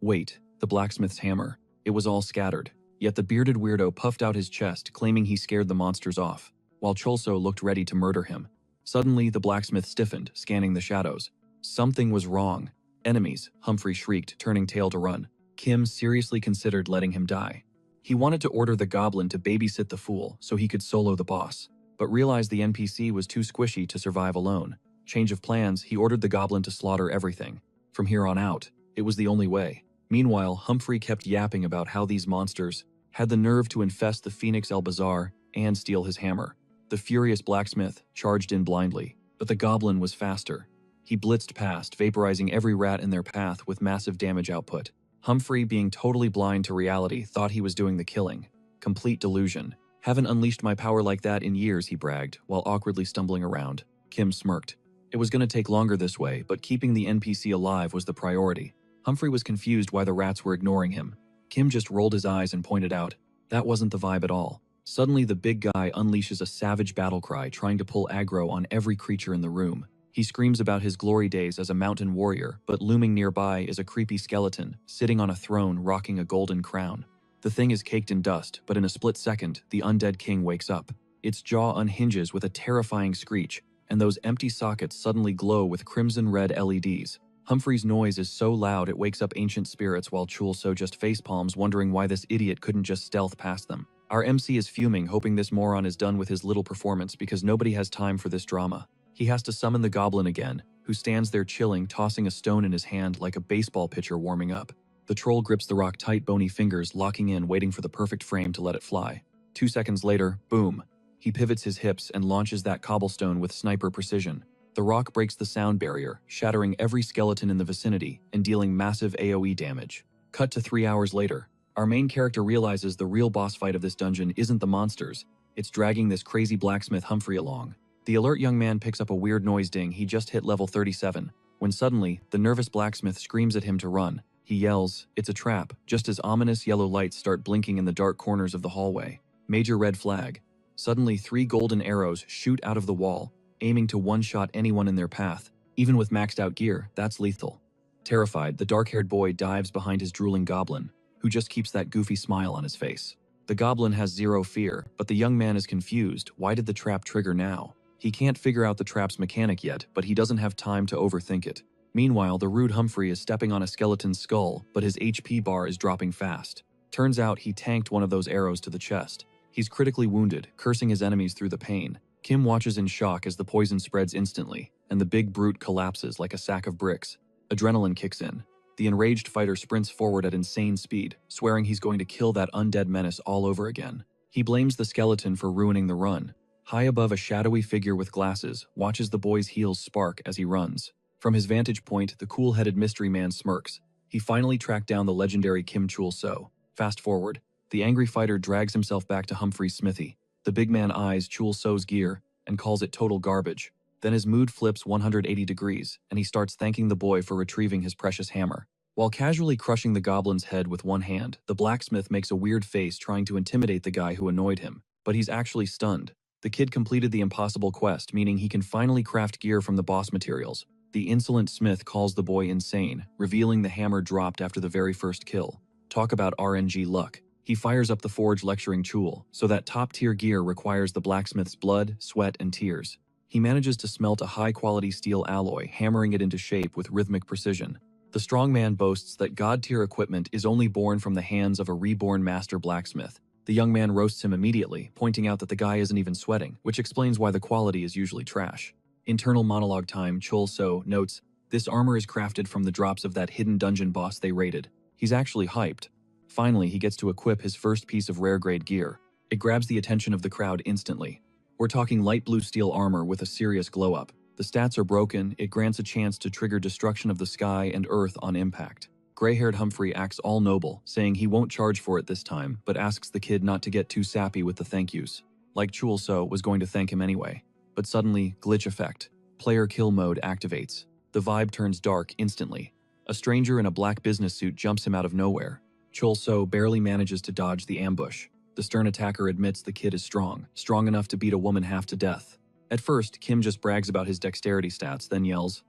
Wait, the blacksmith's hammer. It was all scattered. Yet the bearded weirdo puffed out his chest, claiming he scared the monsters off, while Cholso looked ready to murder him. Suddenly, the blacksmith stiffened, scanning the shadows. Something was wrong. Enemies, Humphrey shrieked, turning tail to run. Kim seriously considered letting him die. He wanted to order the goblin to babysit the fool so he could solo the boss, but realized the NPC was too squishy to survive alone. Change of plans, he ordered the goblin to slaughter everything. From here on out, it was the only way. Meanwhile, Humphrey kept yapping about how these monsters had the nerve to infest the Phoenix El Bazaar and steal his hammer. The furious blacksmith charged in blindly, but the goblin was faster. He blitzed past, vaporizing every rat in their path with massive damage output. Humphrey, being totally blind to reality, thought he was doing the killing. Complete delusion. Haven't unleashed my power like that in years, he bragged, while awkwardly stumbling around. Kim smirked. It was going to take longer this way, but keeping the NPC alive was the priority. Humphrey was confused why the rats were ignoring him. Kim just rolled his eyes and pointed out, that wasn't the vibe at all. Suddenly, the big guy unleashes a savage battle cry, trying to pull aggro on every creature in the room. He screams about his glory days as a mountain warrior, but looming nearby is a creepy skeleton, sitting on a throne rocking a golden crown. The thing is caked in dust, but in a split second, the undead king wakes up. Its jaw unhinges with a terrifying screech, and those empty sockets suddenly glow with crimson-red LEDs. Humphrey's noise is so loud it wakes up ancient spirits while Chulso just facepalms, wondering why this idiot couldn't just stealth past them. Our MC is fuming, hoping this moron is done with his little performance because nobody has time for this drama. He has to summon the goblin again, who stands there chilling, tossing a stone in his hand like a baseball pitcher warming up. The troll grips the rock tight, bony fingers, locking in, waiting for the perfect frame to let it fly. 2 seconds later, boom. He pivots his hips and launches that cobblestone with sniper precision. The rock breaks the sound barrier, shattering every skeleton in the vicinity and dealing massive AoE damage. Cut to 3 hours later. Our main character realizes the real boss fight of this dungeon isn't the monsters. It's dragging this crazy blacksmith Humphrey along. The alert young man picks up a weird noise ding. He just hit level 37, when suddenly, the nervous blacksmith screams at him to run. He yells, "It's a trap," just as ominous yellow lights start blinking in the dark corners of the hallway. Major red flag. Suddenly, 3 golden arrows shoot out of the wall, aiming to one-shot anyone in their path. Even with maxed out gear, that's lethal. Terrified, the dark-haired boy dives behind his drooling goblin, who just keeps that goofy smile on his face. The goblin has zero fear, but the young man is confused. Why did the trap trigger now? He can't figure out the trap's mechanic yet, but he doesn't have time to overthink it. Meanwhile, the rude Humphrey is stepping on a skeleton's skull, but his HP bar is dropping fast. Turns out he tanked one of those arrows to the chest. He's critically wounded, cursing his enemies through the pain. Kim watches in shock as the poison spreads instantly, and the big brute collapses like a sack of bricks. Adrenaline kicks in. The enraged fighter sprints forward at insane speed, swearing he's going to kill that undead menace all over again. He blames the skeleton for ruining the run. High above, a shadowy figure with glasses watches the boy's heels spark as he runs. From his vantage point, the cool-headed mystery man smirks. He finally tracked down the legendary Kim Chul-so. Fast forward. The angry fighter drags himself back to Humphrey's smithy. The big man eyes Chul-so's gear and calls it total garbage. Then his mood flips 180 degrees, and he starts thanking the boy for retrieving his precious hammer. While casually crushing the goblin's head with one hand, the blacksmith makes a weird face trying to intimidate the guy who annoyed him, but he's actually stunned. The kid completed the impossible quest, meaning he can finally craft gear from the boss materials. The insolent smith calls the boy insane, revealing the hammer dropped after the very first kill. Talk about RNG luck. He fires up the forge, lecturing Chul, so that top-tier gear requires the blacksmith's blood, sweat, and tears. He manages to smelt a high-quality steel alloy, hammering it into shape with rhythmic precision. The strongman boasts that god-tier equipment is only born from the hands of a reborn master blacksmith. The young man roasts him immediately, pointing out that the guy isn't even sweating, which explains why the quality is usually trash. Internal monologue time. Chul-so notes, "This armor is crafted from the drops of that hidden dungeon boss they raided." He's actually hyped. Finally, he gets to equip his first piece of rare-grade gear. It grabs the attention of the crowd instantly. We're talking light blue steel armor with a serious glow-up. The stats are broken. It grants a chance to trigger destruction of the sky and earth on impact. Gray-haired Humphrey acts all noble, saying he won't charge for it this time, but asks the kid not to get too sappy with the thank yous. Like Chul-so was going to thank him anyway. But suddenly, glitch effect. Player kill mode activates. The vibe turns dark instantly. A stranger in a black business suit jumps him out of nowhere. Chul-so barely manages to dodge the ambush. The stern attacker admits the kid is strong enough to beat a woman half to death. At first, Kim just brags about his dexterity stats, then yells,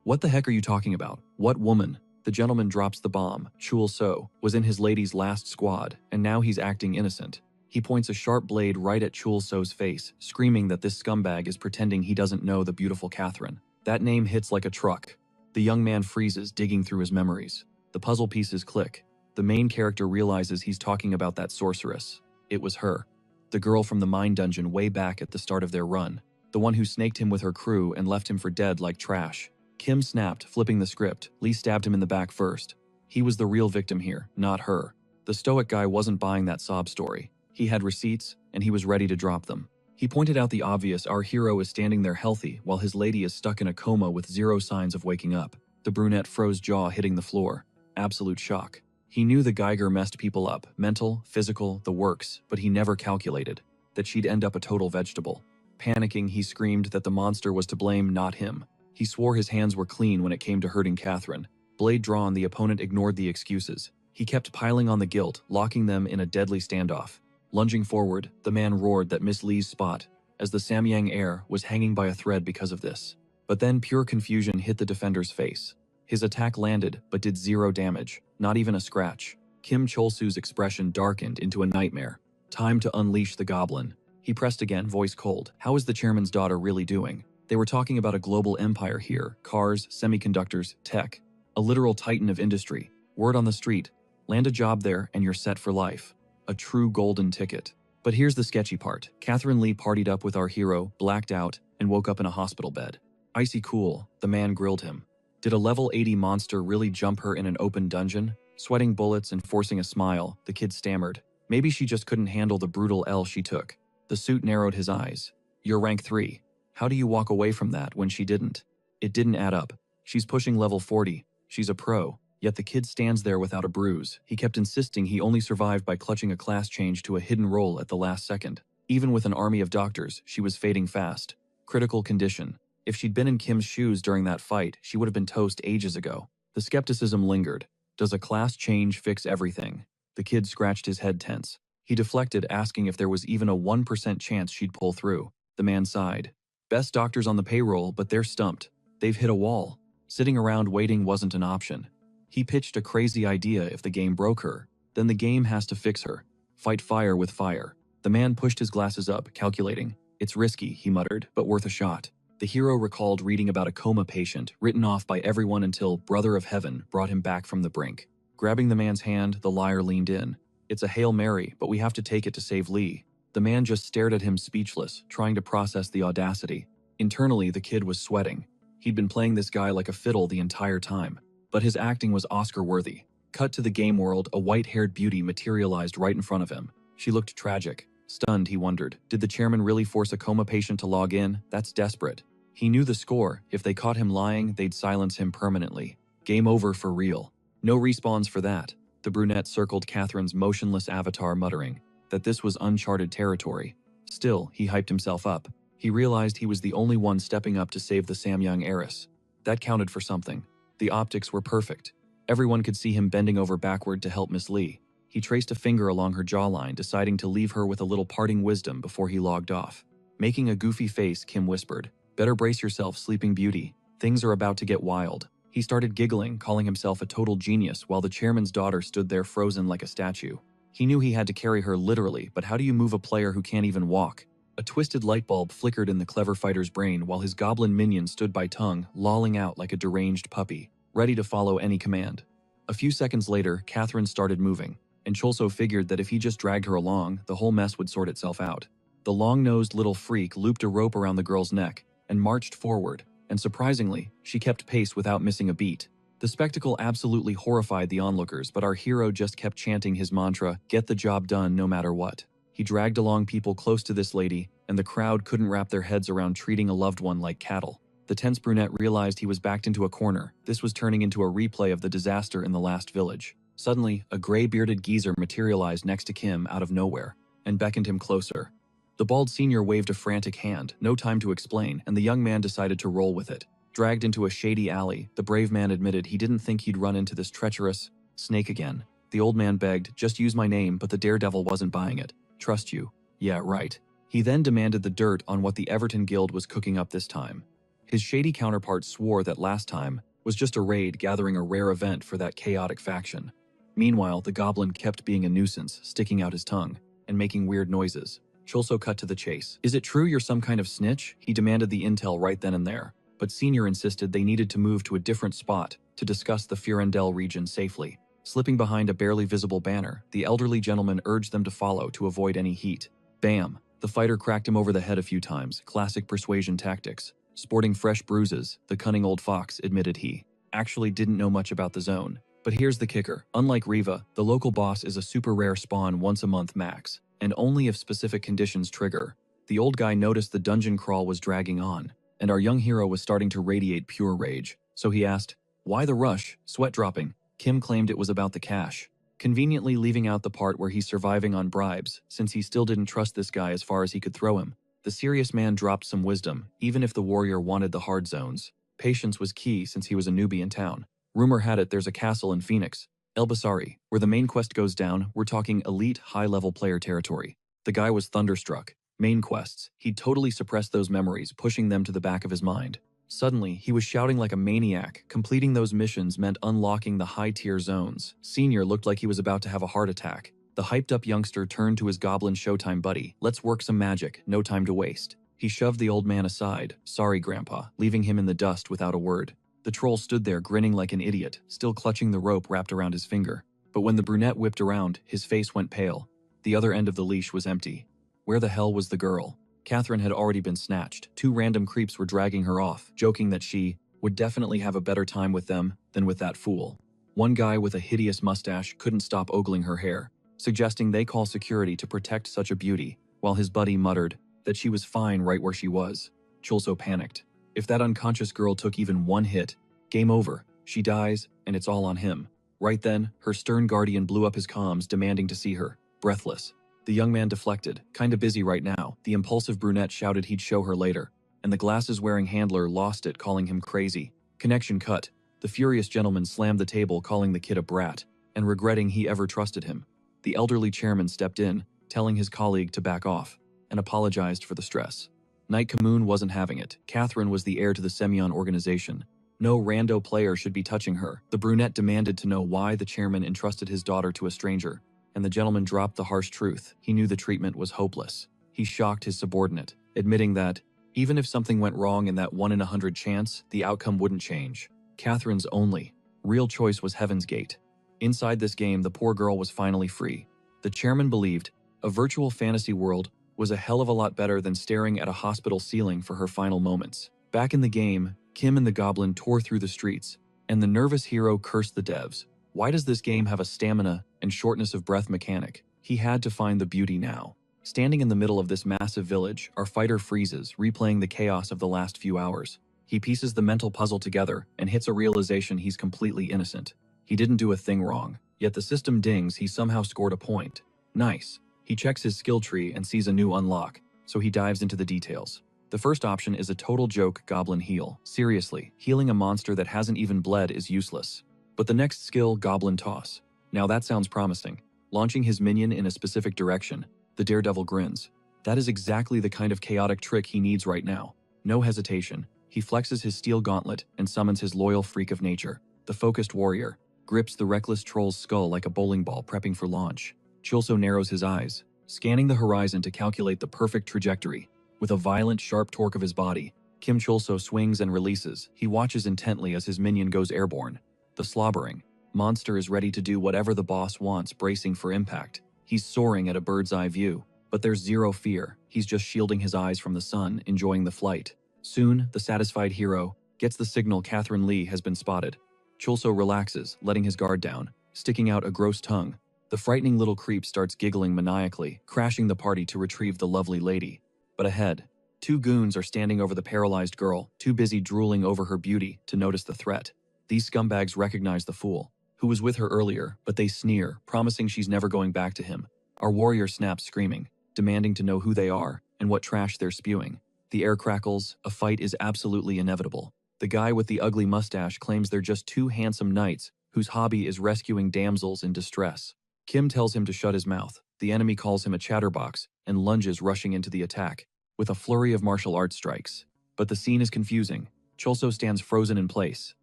"What the heck are you talking about? What woman?" The gentleman drops the bomb. Chul-so was in his lady's last squad, and now he's acting innocent. He points a sharp blade right at Chul-so's face, screaming that this scumbag is pretending he doesn't know the beautiful Catherine. That name hits like a truck. The young man freezes, digging through his memories. The puzzle pieces click. The main character realizes he's talking about that sorceress. It was her. The girl from the mine dungeon way back at the start of their run. The one who snaked him with her crew and left him for dead like trash. Kim snapped, flipping the script. Lee stabbed him in the back first. He was the real victim here, not her. The stoic guy wasn't buying that sob story. He had receipts, and he was ready to drop them. He pointed out the obvious: our hero is standing there healthy, while his lady is stuck in a coma with zero signs of waking up. The brunette froze, jaw hitting the floor. Absolute shock. He knew the Geiger messed people up, mental, physical, the works, but he never calculated that she'd end up a total vegetable. Panicking, he screamed that the monster was to blame, not him. He swore his hands were clean when it came to hurting Catherine. Blade drawn, the opponent ignored the excuses. He kept piling on the guilt, locking them in a deadly standoff. Lunging forward, the man roared that Miss Lee's spot, as the Samyang heir was hanging by a thread because of this. But then pure confusion hit the defender's face. His attack landed, but did zero damage, not even a scratch. Kim Chul-so's expression darkened into a nightmare. Time to unleash the goblin. He pressed again, voice cold. How is the chairman's daughter really doing? They were talking about a global empire here. Cars, semiconductors, tech. A literal titan of industry. Word on the street. Land a job there and you're set for life. A true golden ticket. But here's the sketchy part. Catherine Lee partied up with our hero, blacked out, and woke up in a hospital bed. Icy cool, the man grilled him. Did a level 80 monster really jump her in an open dungeon? Sweating bullets and forcing a smile, the kid stammered. Maybe she just couldn't handle the brutal L she took. The suit narrowed his eyes. You're rank 3. How do you walk away from that when she didn't? It didn't add up. She's pushing level 40. She's a pro. Yet the kid stands there without a bruise. He kept insisting he only survived by clutching a class change to a hidden role at the last second. Even with an army of doctors, she was fading fast. Critical condition. If she'd been in Kim's shoes during that fight, she would have been toast ages ago. The skepticism lingered. Does a class change fix everything? The kid scratched his head tense. He deflected, asking if there was even a 1% chance she'd pull through. The man sighed. Best doctors on the payroll, but they're stumped. They've hit a wall. Sitting around waiting wasn't an option. He pitched a crazy idea: if the game broke her, then the game has to fix her. Fight fire with fire. The man pushed his glasses up, calculating. It's risky, he muttered, but worth a shot. The hero recalled reading about a coma patient, written off by everyone until Brother of Heaven brought him back from the brink. Grabbing the man's hand, the liar leaned in. It's a Hail Mary, but we have to take it to save Lee. The man just stared at him speechless, trying to process the audacity. Internally, the kid was sweating. He'd been playing this guy like a fiddle the entire time. But his acting was Oscar-worthy. Cut to the game world, a white-haired beauty materialized right in front of him. She looked tragic. Stunned, he wondered, did the chairman really force a coma patient to log in? That's desperate. He knew the score. If they caught him lying, they'd silence him permanently. Game over for real. No respawns for that. The brunette circled Catherine's motionless avatar, muttering that this was uncharted territory. Still, he hyped himself up. He realized he was the only one stepping up to save the Samyang heiress. That counted for something. The optics were perfect. Everyone could see him bending over backward to help Miss Lee. He traced a finger along her jawline, deciding to leave her with a little parting wisdom before he logged off. Making a goofy face, Kim whispered, "Better brace yourself, Sleeping Beauty. Things are about to get wild." He started giggling, calling himself a total genius, while the chairman's daughter stood there frozen like a statue. He knew he had to carry her literally, but how do you move a player who can't even walk? A twisted light bulb flickered in the clever fighter's brain while his goblin minion stood by tongue, lolling out like a deranged puppy, ready to follow any command. A few seconds later, Catherine started moving, and Chul-so figured that if he just dragged her along, the whole mess would sort itself out. The long-nosed little freak looped a rope around the girl's neck and marched forward, and surprisingly, she kept pace without missing a beat. The spectacle absolutely horrified the onlookers, but our hero just kept chanting his mantra, "Get the job done no matter what." He dragged along people close to this lady, and the crowd couldn't wrap their heads around treating a loved one like cattle. The tense brunette realized he was backed into a corner. This was turning into a replay of the disaster in the last village. Suddenly, a gray-bearded geezer materialized next to Kim out of nowhere and beckoned him closer. The bald senior waved a frantic hand, no time to explain, and the young man decided to roll with it. Dragged into a shady alley, the brave man admitted he didn't think he'd run into this treacherous snake again. The old man begged, "Just use my name," but the daredevil wasn't buying it. "Trust you." "Yeah, right." He then demanded the dirt on what the Everton Guild was cooking up this time. His shady counterpart swore that last time was just a raid gathering a rare event for that chaotic faction. Meanwhile, the goblin kept being a nuisance, sticking out his tongue and making weird noises. Chulso cut to the chase. "Is it true you're some kind of snitch?" He demanded the intel right then and there, but Senior insisted they needed to move to a different spot to discuss the Furendel region safely. Slipping behind a barely visible banner, the elderly gentleman urged them to follow to avoid any heat. Bam! The fighter cracked him over the head a few times, classic persuasion tactics. Sporting fresh bruises, the cunning old fox admitted he actually didn't know much about the zone. But here's the kicker. Unlike Riva, the local boss is a super rare spawn once a month max, and only if specific conditions trigger. The old guy noticed the dungeon crawl was dragging on, and our young hero was starting to radiate pure rage. So he asked, "Why the rush?" Sweat dropping. Kim claimed it was about the cash, conveniently leaving out the part where he's surviving on bribes, since he still didn't trust this guy as far as he could throw him. The serious man dropped some wisdom, even if the warrior wanted the hard zones. Patience was key since he was a newbie in town. Rumor had it there's a castle in Phoenix, Elbasari, where the main quest goes down. We're talking elite, high-level player territory. The guy was thunderstruck. Main quests. He'd totally suppressed those memories, pushing them to the back of his mind. Suddenly, he was shouting like a maniac. Completing those missions meant unlocking the high-tier zones. Senior looked like he was about to have a heart attack. The hyped-up youngster turned to his goblin showtime buddy. "Let's work some magic, no time to waste." He shoved the old man aside. "Sorry, Grandpa," leaving him in the dust without a word. The troll stood there grinning like an idiot, still clutching the rope wrapped around his finger. But when the brunette whipped around, his face went pale. The other end of the leash was empty. Where the hell was the girl? Catherine had already been snatched. Two random creeps were dragging her off, joking that she would definitely have a better time with them than with that fool. One guy with a hideous mustache couldn't stop ogling her hair, suggesting they call security to protect such a beauty, while his buddy muttered that she was fine right where she was. Chulso panicked. If that unconscious girl took even one hit, game over. She dies, and it's all on him. Right then, her stern guardian blew up his comms, demanding to see her, breathless. The young man deflected. "Kinda busy right now." The impulsive brunette shouted he'd show her later, and the glasses-wearing handler lost it, calling him crazy. Connection cut. The furious gentleman slammed the table, calling the kid a brat, and regretting he ever trusted him. The elderly chairman stepped in, telling his colleague to back off, and apologized for the stress. Knight Kamoon wasn't having it. Catherine was the heir to the Semyon organization. No rando player should be touching her. The brunette demanded to know why the chairman entrusted his daughter to a stranger, and the gentleman dropped the harsh truth. He knew the treatment was hopeless. He shocked his subordinate, admitting that, even if something went wrong in that 1 in 100 chance, the outcome wouldn't change. Catherine's only real choice was Heaven's Gate. Inside this game, the poor girl was finally free. The chairman believed a virtual fantasy world was a hell of a lot better than staring at a hospital ceiling for her final moments. Back in the game, Kim and the goblin tore through the streets, and the nervous hero cursed the devs. Why does this game have a stamina and shortness of breath mechanic? He had to find the beauty now. Standing in the middle of this massive village, our fighter freezes, replaying the chaos of the last few hours. He pieces the mental puzzle together and hits a realization he's completely innocent. He didn't do a thing wrong, yet the system dings he somehow scored a point. Nice. He checks his skill tree and sees a new unlock, so he dives into the details. The first option is a total joke goblin heal. Seriously, healing a monster that hasn't even bled is useless. But the next skill, goblin toss. Now that sounds promising. Launching his minion in a specific direction, the daredevil grins. That is exactly the kind of chaotic trick he needs right now. No hesitation. He flexes his steel gauntlet and summons his loyal freak of nature. The focused warrior grips the reckless troll's skull like a bowling ball prepping for launch. Chulso narrows his eyes, scanning the horizon to calculate the perfect trajectory. With a violent, sharp torque of his body, Kim Chulso swings and releases. He watches intently as his minion goes airborne. The slobbering monster is ready to do whatever the boss wants, bracing for impact. He's soaring at a bird's eye view, but there's zero fear. He's just shielding his eyes from the sun, enjoying the flight. Soon, the satisfied hero gets the signal Catherine Lee has been spotted. Chulso relaxes, letting his guard down, sticking out a gross tongue. The frightening little creep starts giggling maniacally, crashing the party to retrieve the lovely lady. But ahead, two goons are standing over the paralyzed girl, too busy drooling over her beauty to notice the threat. These scumbags recognize the fool, who was with her earlier, but they sneer, promising she's never going back to him. Our warrior snaps screaming, demanding to know who they are and what trash they're spewing. The air crackles, a fight is absolutely inevitable. The guy with the ugly mustache claims they're just two handsome knights whose hobby is rescuing damsels in distress. Kim tells him to shut his mouth. The enemy calls him a chatterbox and lunges, rushing into the attack with a flurry of martial arts strikes. But the scene is confusing. Cholso stands frozen in place,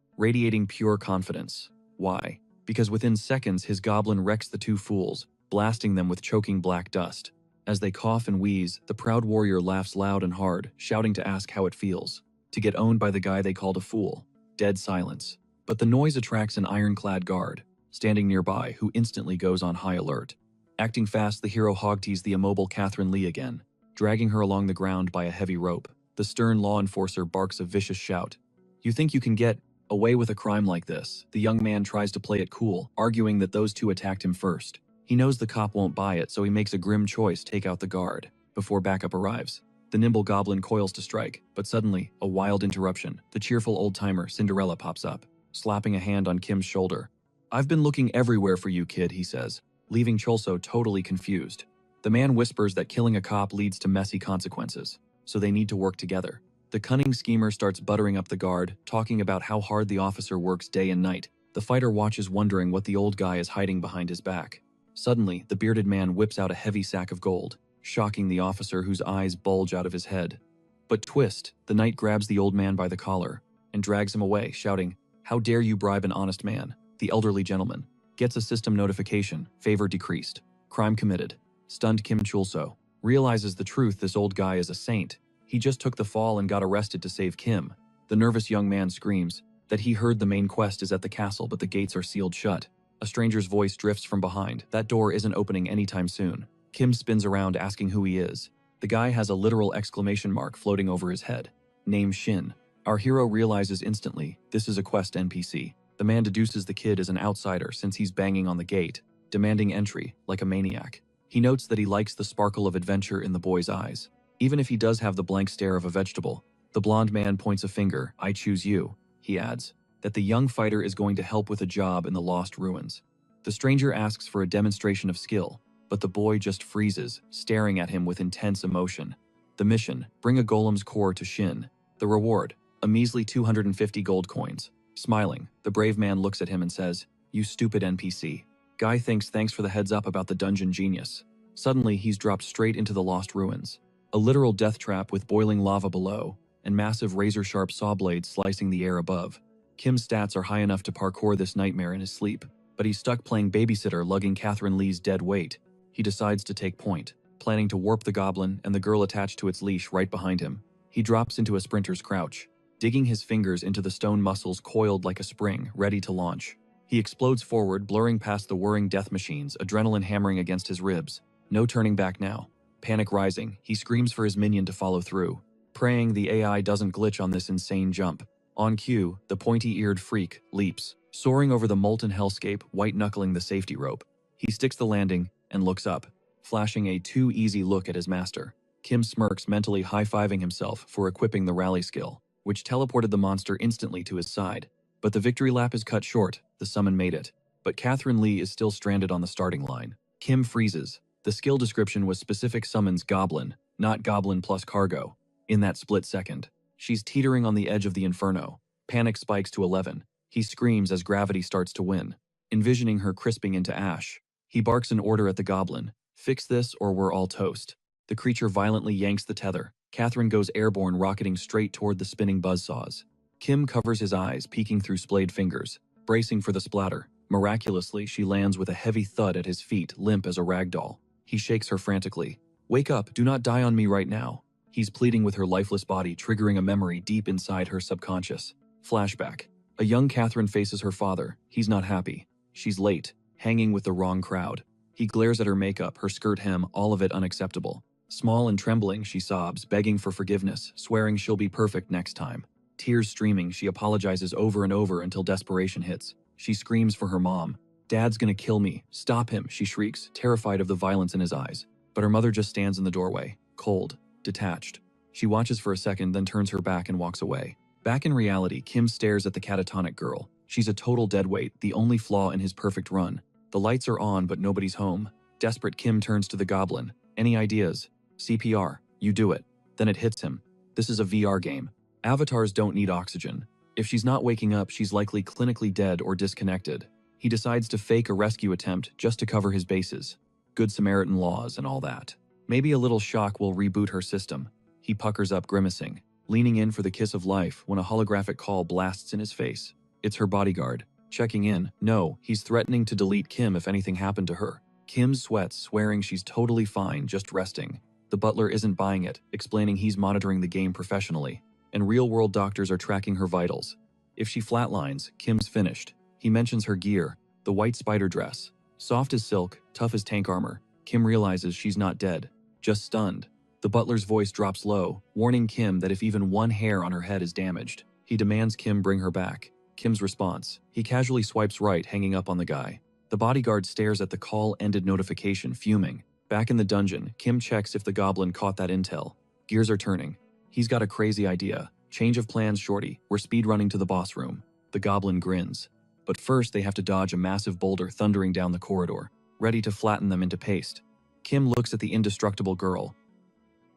radiating pure confidence. Why? Because within seconds his goblin wrecks the two fools, blasting them with choking black dust. As they cough and wheeze, the proud warrior laughs loud and hard, shouting to ask how it feels to get owned by the guy they called a fool. Dead silence. But the noise attracts an ironclad guard, standing nearby, who instantly goes on high alert. Acting fast, the hero hogties the immobile Catherine Lee again, dragging her along the ground by a heavy rope. The stern law enforcer barks a vicious shout. "You think you can get away with a crime like this?" The young man tries to play it cool, arguing that those two attacked him first. He knows the cop won't buy it, so he makes a grim choice: take out the guard before backup arrives. The nimble goblin coils to strike, but suddenly, a wild interruption. The cheerful old-timer Cinderella pops up, slapping a hand on Kim's shoulder. "I've been looking everywhere for you, kid," he says, leaving Cholso totally confused. The man whispers that killing a cop leads to messy consequences, so they need to work together. The cunning schemer starts buttering up the guard, talking about how hard the officer works day and night. The fighter watches, wondering what the old guy is hiding behind his back. Suddenly, the bearded man whips out a heavy sack of gold, shocking the officer, whose eyes bulge out of his head. But twist, the knight grabs the old man by the collar and drags him away, shouting, "How dare you bribe an honest man?" The elderly gentleman gets a system notification: favor decreased. Crime committed. Stunned Kim Cholso realizes the truth: this old guy is a saint. He just took the fall and got arrested to save Kim. The nervous young man screams that he heard the main quest is at the castle, but the gates are sealed shut. A stranger's voice drifts from behind. That door isn't opening anytime soon. Kim spins around, asking who he is. The guy has a literal exclamation mark floating over his head. Name Shin. Our hero realizes instantly this is a quest NPC. The man deduces the kid is an outsider since he's banging on the gate, demanding entry like a maniac. He notes that he likes the sparkle of adventure in the boy's eyes, even if he does have the blank stare of a vegetable. The blonde man points a finger. "I choose you," he adds, that the young fighter is going to help with a job in the lost ruins. The stranger asks for a demonstration of skill, but the boy just freezes, staring at him with intense emotion. The mission: bring a golem's core to Shin. The reward: a measly 250 gold coins. Smiling, the brave man looks at him and says, "You stupid NPC." Guy thinks thanks for the heads up about the dungeon genius. Suddenly, he's dropped straight into the lost ruins. A literal death trap with boiling lava below and massive razor-sharp saw blades slicing the air above. Kim's stats are high enough to parkour this nightmare in his sleep, but he's stuck playing babysitter, lugging Catherine Lee's dead weight. He decides to take point, planning to warp the goblin and the girl attached to its leash right behind him. He drops into a sprinter's crouch, digging his fingers into the stone muscles coiled like a spring, ready to launch. He explodes forward, blurring past the whirring death machines, adrenaline hammering against his ribs. No turning back now. Panic rising, he screams for his minion to follow through, praying the AI doesn't glitch on this insane jump. On cue, the pointy-eared freak leaps, soaring over the molten hellscape, white-knuckling the safety rope. He sticks the landing and looks up, flashing a too easy look at his master. Kim smirks, mentally high-fiving himself for equipping the rally skill, which teleported the monster instantly to his side. But the victory lap is cut short. The summon made it, but Catherine Lee is still stranded on the starting line. Kim freezes. The skill description was specific: summons Goblin, not Goblin plus cargo. In that split second, she's teetering on the edge of the inferno. Panic spikes to 11. He screams as gravity starts to win, envisioning her crisping into ash. He barks an order at the goblin: "Fix this or we're all toast." The creature violently yanks the tether. Catherine goes airborne, rocketing straight toward the spinning buzzsaws. Kim covers his eyes, peeking through splayed fingers, bracing for the splatter. Miraculously, she lands with a heavy thud at his feet, limp as a rag doll. He shakes her frantically. "Wake up, do not die on me right now." He's pleading with her lifeless body, triggering a memory deep inside her subconscious. Flashback. A young Catherine faces her father. He's not happy. She's late, hanging with the wrong crowd. He glares at her makeup, her skirt hem, all of it unacceptable. Small and trembling, she sobs, begging for forgiveness, swearing she'll be perfect next time. Tears streaming, she apologizes over and over until desperation hits. She screams for her mom. "Dad's gonna kill me. Stop him," she shrieks, terrified of the violence in his eyes. But her mother just stands in the doorway, cold, detached. She watches for a second, then turns her back and walks away. Back in reality, Kim stares at the catatonic girl. She's a total deadweight, the only flaw in his perfect run. The lights are on, but nobody's home. Desperate, Kim turns to the goblin. "Any ideas?" "CPR. You do it." Then it hits him. This is a VR game. Avatars don't need oxygen. If she's not waking up, she's likely clinically dead or disconnected. He decides to fake a rescue attempt just to cover his bases. Good Samaritan laws and all that. Maybe a little shock will reboot her system. He puckers up, grimacing, leaning in for the kiss of life when a holographic call blasts in his face. It's her bodyguard, checking in. No, he's threatening to delete Kim if anything happened to her. Kim sweats, swearing she's totally fine, just resting. The butler isn't buying it, explaining he's monitoring the game professionally, and real-world doctors are tracking her vitals. If she flatlines, Kim's finished. He mentions her gear, the white spider dress. Soft as silk, tough as tank armor. Kim realizes she's not dead, just stunned. The butler's voice drops low, warning Kim that if even one hair on her head is damaged, he demands Kim bring her back. Kim's response: he casually swipes right, hanging up on the guy. The bodyguard stares at the call-ended notification, fuming. Back in the dungeon, Kim checks if the goblin caught that intel. Gears are turning. He's got a crazy idea. Change of plans, shorty. We're speedrunning to the boss room. The goblin grins. But first, they have to dodge a massive boulder thundering down the corridor, ready to flatten them into paste. Kim looks at the indestructible girl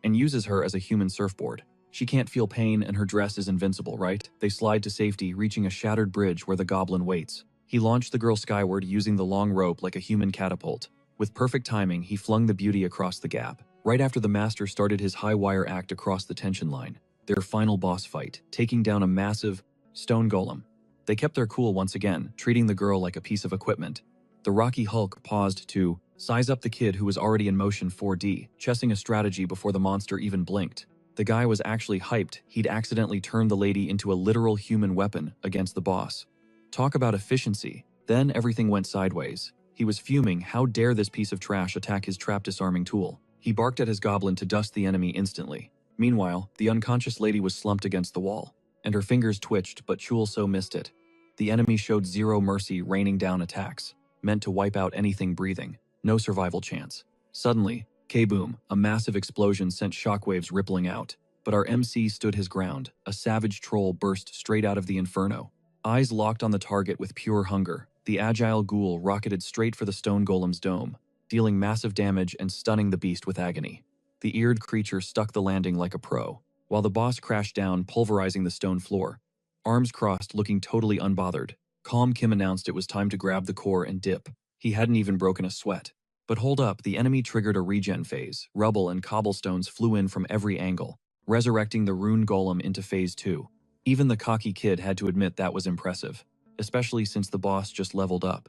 and uses her as a human surfboard. She can't feel pain and her dress is invincible, right? They slide to safety, reaching a shattered bridge where the goblin waits. He launched the girl skyward using the long rope like a human catapult. With perfect timing, he flung the beauty across the gap, right after the master started his high wire act across the tension line. Their final boss fight, taking down a massive stone golem. They kept their cool once again, treating the girl like a piece of equipment. The Rocky Hulk paused to size up the kid who was already in motion 4D, chessing a strategy before the monster even blinked. The guy was actually hyped. He'd accidentally turned the lady into a literal human weapon against the boss. Talk about efficiency. Then everything went sideways. He was fuming. How dare this piece of trash attack his trap disarming tool? He barked at his goblin to dust the enemy instantly. Meanwhile, the unconscious lady was slumped against the wall, and her fingers twitched, but Chulso missed it. The enemy showed zero mercy, raining down attacks, meant to wipe out anything breathing. No survival chance. Suddenly, K-boom, a massive explosion sent shockwaves rippling out. But our MC stood his ground. A savage troll burst straight out of the inferno. Eyes locked on the target with pure hunger, the agile ghoul rocketed straight for the stone golem's dome, dealing massive damage and stunning the beast with agony. The eared creature stuck the landing like a pro, while the boss crashed down, pulverizing the stone floor. Arms crossed, looking totally unbothered, calm, Kim announced it was time to grab the core and dip. He hadn't even broken a sweat. But hold up, the enemy triggered a regen phase. Rubble and cobblestones flew in from every angle, resurrecting the rune golem into phase 2. Even the cocky kid had to admit that was impressive, especially since the boss just leveled up.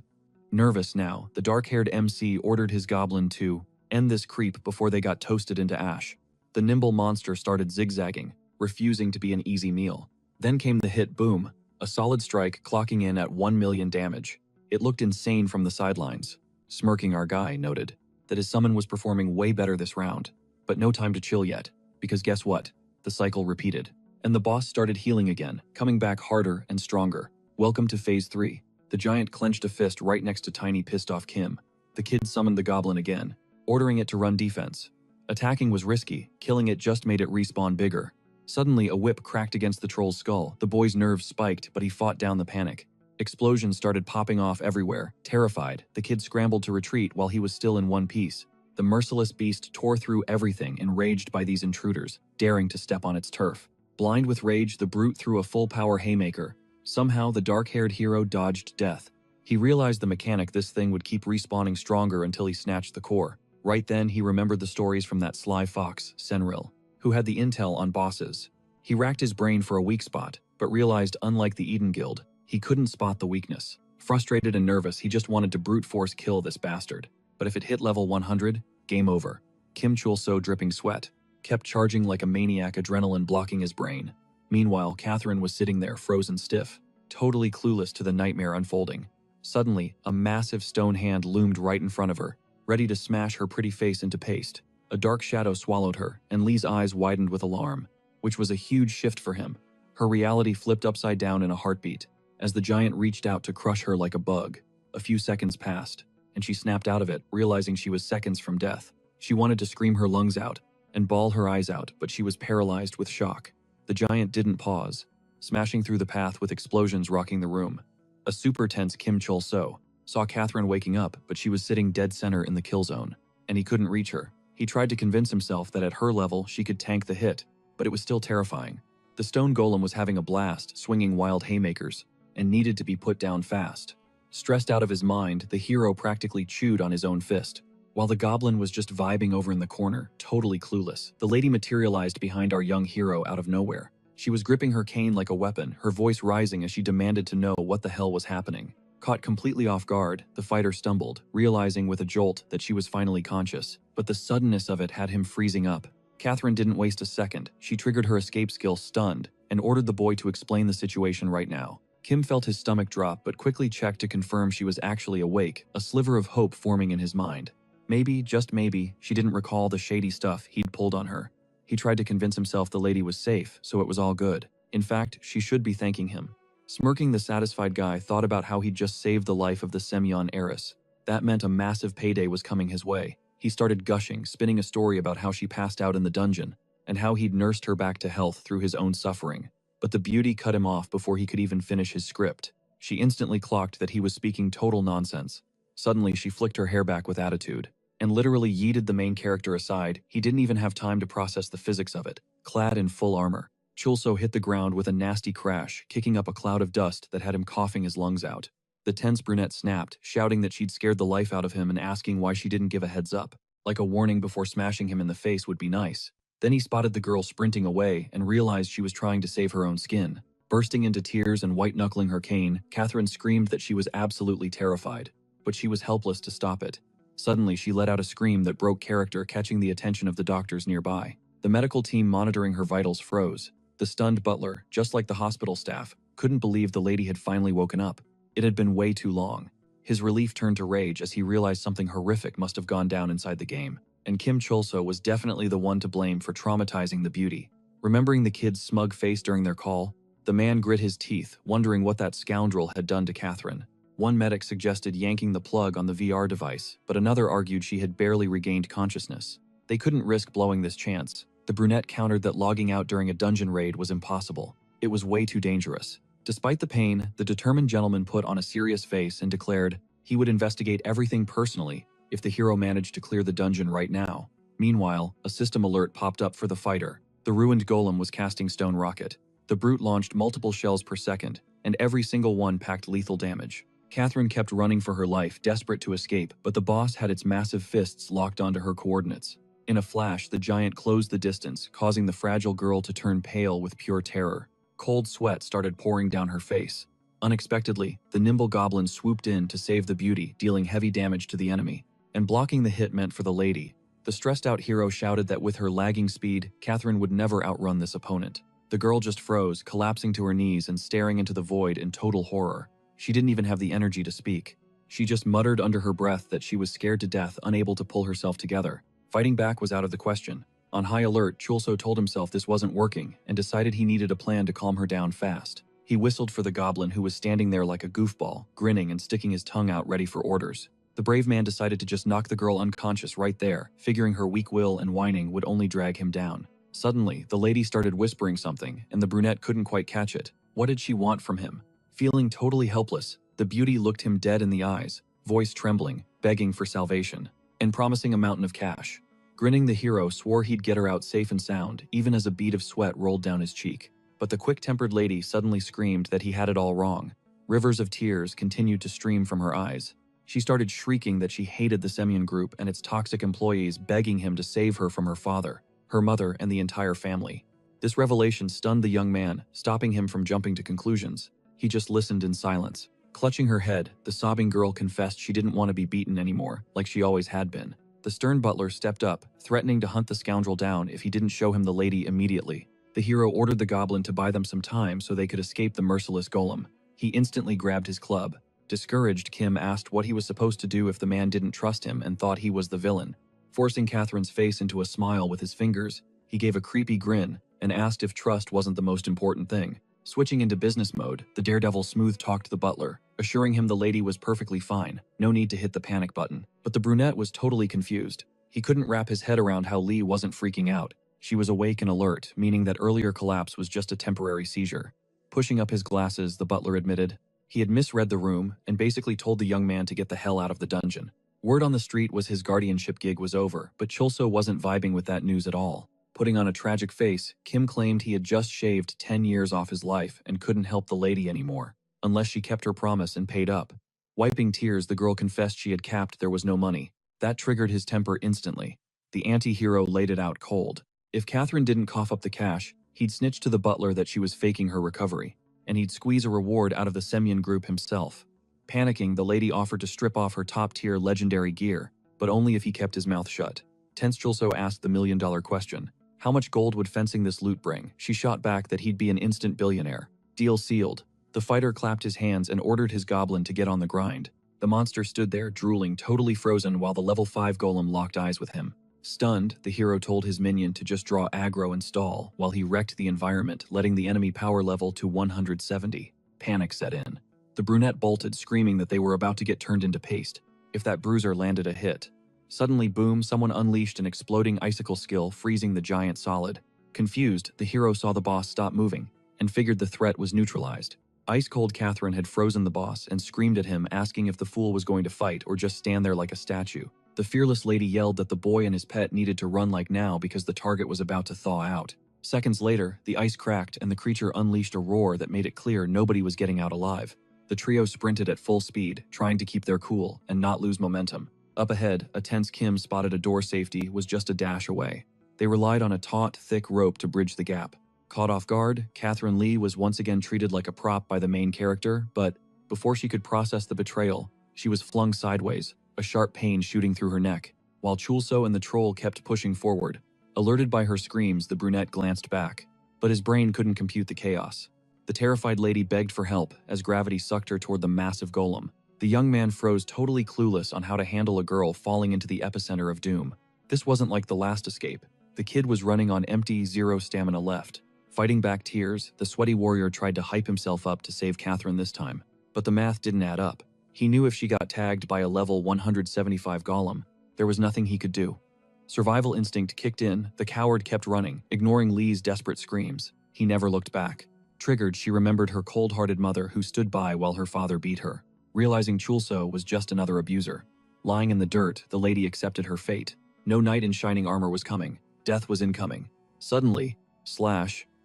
Nervous now, the dark-haired MC ordered his goblin to end this creep before they got toasted into ash. The nimble monster started zigzagging, refusing to be an easy meal. Then came the hit, boom, a solid strike clocking in at 1 million damage. It looked insane from the sidelines. Smirking, our guy noted that his summon was performing way better this round. But no time to chill yet, because guess what? The cycle repeated. And the boss started healing again, coming back harder and stronger. Welcome to phase 3. The giant clenched a fist right next to tiny pissed off Kim. The kid summoned the goblin again, ordering it to run defense. Attacking was risky, killing it just made it respawn bigger. Suddenly a whip cracked against the troll's skull. The boy's nerves spiked, but he fought down the panic. Explosions started popping off everywhere. Terrified, the kid scrambled to retreat while he was still in one piece. The merciless beast tore through everything, enraged by these intruders, daring to step on its turf. Blind with rage, the brute threw a full-power haymaker. Somehow, the dark-haired hero dodged death. He realized the mechanic: this thing would keep respawning stronger until he snatched the core. Right then, he remembered the stories from that sly fox, Senril, who had the intel on bosses. He racked his brain for a weak spot, but realized, unlike the Eden Guild, he couldn't spot the weakness. Frustrated and nervous, he just wanted to brute force kill this bastard. But if it hit level 100, game over. Kim Chulso, dripping sweat, kept charging like a maniac, adrenaline blocking his brain. Meanwhile, Catherine was sitting there, frozen stiff, totally clueless to the nightmare unfolding. Suddenly, a massive stone hand loomed right in front of her, ready to smash her pretty face into paste. A dark shadow swallowed her, and Lee's eyes widened with alarm, which was a huge shift for him. Her reality flipped upside down in a heartbeat, as the giant reached out to crush her like a bug. A few seconds passed, and she snapped out of it, realizing she was seconds from death. She wanted to scream her lungs out and bawl her eyes out, but she was paralyzed with shock. The giant didn't pause, smashing through the path with explosions rocking the room. A super tense Kim Chulso saw Catherine waking up, but she was sitting dead center in the kill zone, and he couldn't reach her. He tried to convince himself that at her level she could tank the hit, but it was still terrifying. The stone golem was having a blast, swinging wild haymakers, and needed to be put down fast. Stressed out of his mind, the hero practically chewed on his own fist. While the goblin was just vibing over in the corner, totally clueless, the lady materialized behind our young hero out of nowhere. She was gripping her cane like a weapon, her voice rising as she demanded to know what the hell was happening. Caught completely off guard, the fighter stumbled, realizing with a jolt that she was finally conscious, but the suddenness of it had him freezing up. Catherine didn't waste a second. She triggered her escape skill stunned and ordered the boy to explain the situation right now. Kim felt his stomach drop but quickly checked to confirm she was actually awake, a sliver of hope forming in his mind. Maybe, just maybe, she didn't recall the shady stuff he'd pulled on her. He tried to convince himself the lady was safe, so it was all good. In fact, she should be thanking him. Smirking, the satisfied guy thought about how he'd just saved the life of the Semyon heiress. That meant a massive payday was coming his way. He started gushing, spinning a story about how she passed out in the dungeon, and how he'd nursed her back to health through his own suffering. But the beauty cut him off before he could even finish his script. She instantly clocked that he was speaking total nonsense. Suddenly, she flicked her hair back with attitude and literally yeeted the main character aside. He didn't even have time to process the physics of it. Clad in full armor, Chulso hit the ground with a nasty crash, kicking up a cloud of dust that had him coughing his lungs out. The tense brunette snapped, shouting that she'd scared the life out of him and asking why she didn't give a heads up. Like a warning before smashing him in the face would be nice. Then he spotted the girl sprinting away and realized she was trying to save her own skin. Bursting into tears and white-knuckling her cane, Catherine screamed that she was absolutely terrified, but she was helpless to stop it. Suddenly, she let out a scream that broke character, catching the attention of the doctors nearby. The medical team monitoring her vitals froze. The stunned butler, just like the hospital staff, couldn't believe the lady had finally woken up. It had been way too long. His relief turned to rage as he realized something horrific must have gone down inside the game, and Kim Chulso was definitely the one to blame for traumatizing the beauty. Remembering the kid's smug face during their call, the man grit his teeth, wondering what that scoundrel had done to Catherine. One medic suggested yanking the plug on the VR device, but another argued she had barely regained consciousness. They couldn't risk blowing this chance. The brunette countered that logging out during a dungeon raid was impossible. It was way too dangerous. Despite the pain, the determined gentleman put on a serious face and declared he would investigate everything personally if the hero managed to clear the dungeon right now. Meanwhile, a system alert popped up for the fighter. The ruined golem was casting stone rocket. The brute launched multiple shells per second, and every single one packed lethal damage. Catherine kept running for her life, desperate to escape, but the boss had its massive fists locked onto her coordinates. In a flash, the giant closed the distance, causing the fragile girl to turn pale with pure terror. Cold sweat started pouring down her face. Unexpectedly, the nimble goblin swooped in to save the beauty, dealing heavy damage to the enemy. And blocking the hit meant for the lady. The stressed-out hero shouted that with her lagging speed, Catherine would never outrun this opponent. The girl just froze, collapsing to her knees and staring into the void in total horror. She didn't even have the energy to speak. She just muttered under her breath that she was scared to death, unable to pull herself together. Fighting back was out of the question. On high alert, Chulso told himself this wasn't working and decided he needed a plan to calm her down fast. He whistled for the goblin, who was standing there like a goofball, grinning and sticking his tongue out ready for orders. The brave man decided to just knock the girl unconscious right there, figuring her weak will and whining would only drag him down. Suddenly, the lady started whispering something, and the brunette couldn't quite catch it. What did she want from him? Feeling totally helpless, the beauty looked him dead in the eyes, voice trembling, begging for salvation, and promising a mountain of cash. Grinning, the hero swore he'd get her out safe and sound, even as a bead of sweat rolled down his cheek. But the quick-tempered lady suddenly screamed that he had it all wrong. Rivers of tears continued to stream from her eyes. She started shrieking that she hated the Semyon group and its toxic employees, begging him to save her from her father, her mother, and the entire family. This revelation stunned the young man, stopping him from jumping to conclusions. He just listened in silence. Clutching her head, the sobbing girl confessed she didn't want to be beaten anymore, like she always had been. The stern butler stepped up, threatening to hunt the scoundrel down if he didn't show him the lady immediately. The hero ordered the goblin to buy them some time so they could escape the merciless golem. He instantly grabbed his club. Discouraged, Kim asked what he was supposed to do if the man didn't trust him and thought he was the villain. Forcing Catherine's face into a smile with his fingers, he gave a creepy grin and asked if trust wasn't the most important thing. Switching into business mode, the daredevil smooth-talked the butler, assuring him the lady was perfectly fine, no need to hit the panic button. But the brunette was totally confused. He couldn't wrap his head around how Lee wasn't freaking out. She was awake and alert, meaning that earlier collapse was just a temporary seizure. Pushing up his glasses, the butler admitted he had misread the room and basically told the young man to get the hell out of the dungeon. Word on the street was his guardianship gig was over, but Chulso wasn't vibing with that news at all. Putting on a tragic face, Kim claimed he had just shaved 10 years off his life and couldn't help the lady anymore, unless she kept her promise and paid up. Wiping tears, the girl confessed she had capped there was no money. That triggered his temper instantly. The anti-hero laid it out cold. If Catherine didn't cough up the cash, he'd snitch to the butler that she was faking her recovery, and he'd squeeze a reward out of the Semyon group himself. Panicking, the lady offered to strip off her top-tier legendary gear, but only if he kept his mouth shut. Tense Chulso asked the million-dollar question. How much gold would fencing this loot bring? She shot back that he'd be an instant billionaire. Deal sealed. The fighter clapped his hands and ordered his goblin to get on the grind. The monster stood there, drooling, totally frozen, while the level 5 golem locked eyes with him. Stunned, the hero told his minion to just draw aggro and stall, while he wrecked the environment, letting the enemy power level to 170. Panic set in. The brunette bolted, screaming that they were about to get turned into paste if that bruiser landed a hit. Suddenly, boom, someone unleashed an exploding icicle skill, freezing the giant solid. Confused, the hero saw the boss stop moving and figured the threat was neutralized. Ice-cold Catherine had frozen the boss and screamed at him, asking if the fool was going to fight or just stand there like a statue. The fearless lady yelled that the boy and his pet needed to run like now because the target was about to thaw out. Seconds later, the ice cracked and the creature unleashed a roar that made it clear nobody was getting out alive. The trio sprinted at full speed, trying to keep their cool and not lose momentum. Up ahead, a tense Kim spotted a door safety was just a dash away. They relied on a taut, thick rope to bridge the gap. Caught off guard, Catherine Lee was once again treated like a prop by the main character, but before she could process the betrayal, she was flung sideways, a sharp pain shooting through her neck, while Chulso and the troll kept pushing forward. Alerted by her screams, the brunette glanced back, but his brain couldn't compute the chaos. The terrified lady begged for help as gravity sucked her toward the massive golem. The young man froze, totally clueless on how to handle a girl falling into the epicenter of doom. This wasn't like the last escape. The kid was running on empty, zero stamina left. Fighting back tears, the sweaty warrior tried to hype himself up to save Catherine this time, but the math didn't add up. He knew if she got tagged by a level 175 golem, there was nothing he could do. Survival instinct kicked in, the coward kept running, ignoring Lee's desperate screams. He never looked back. Triggered, she remembered her cold-hearted mother who stood by while her father beat her. Realizing Chulso was just another abuser. Lying in the dirt, the lady accepted her fate. No knight in shining armor was coming. Death was incoming. Suddenly,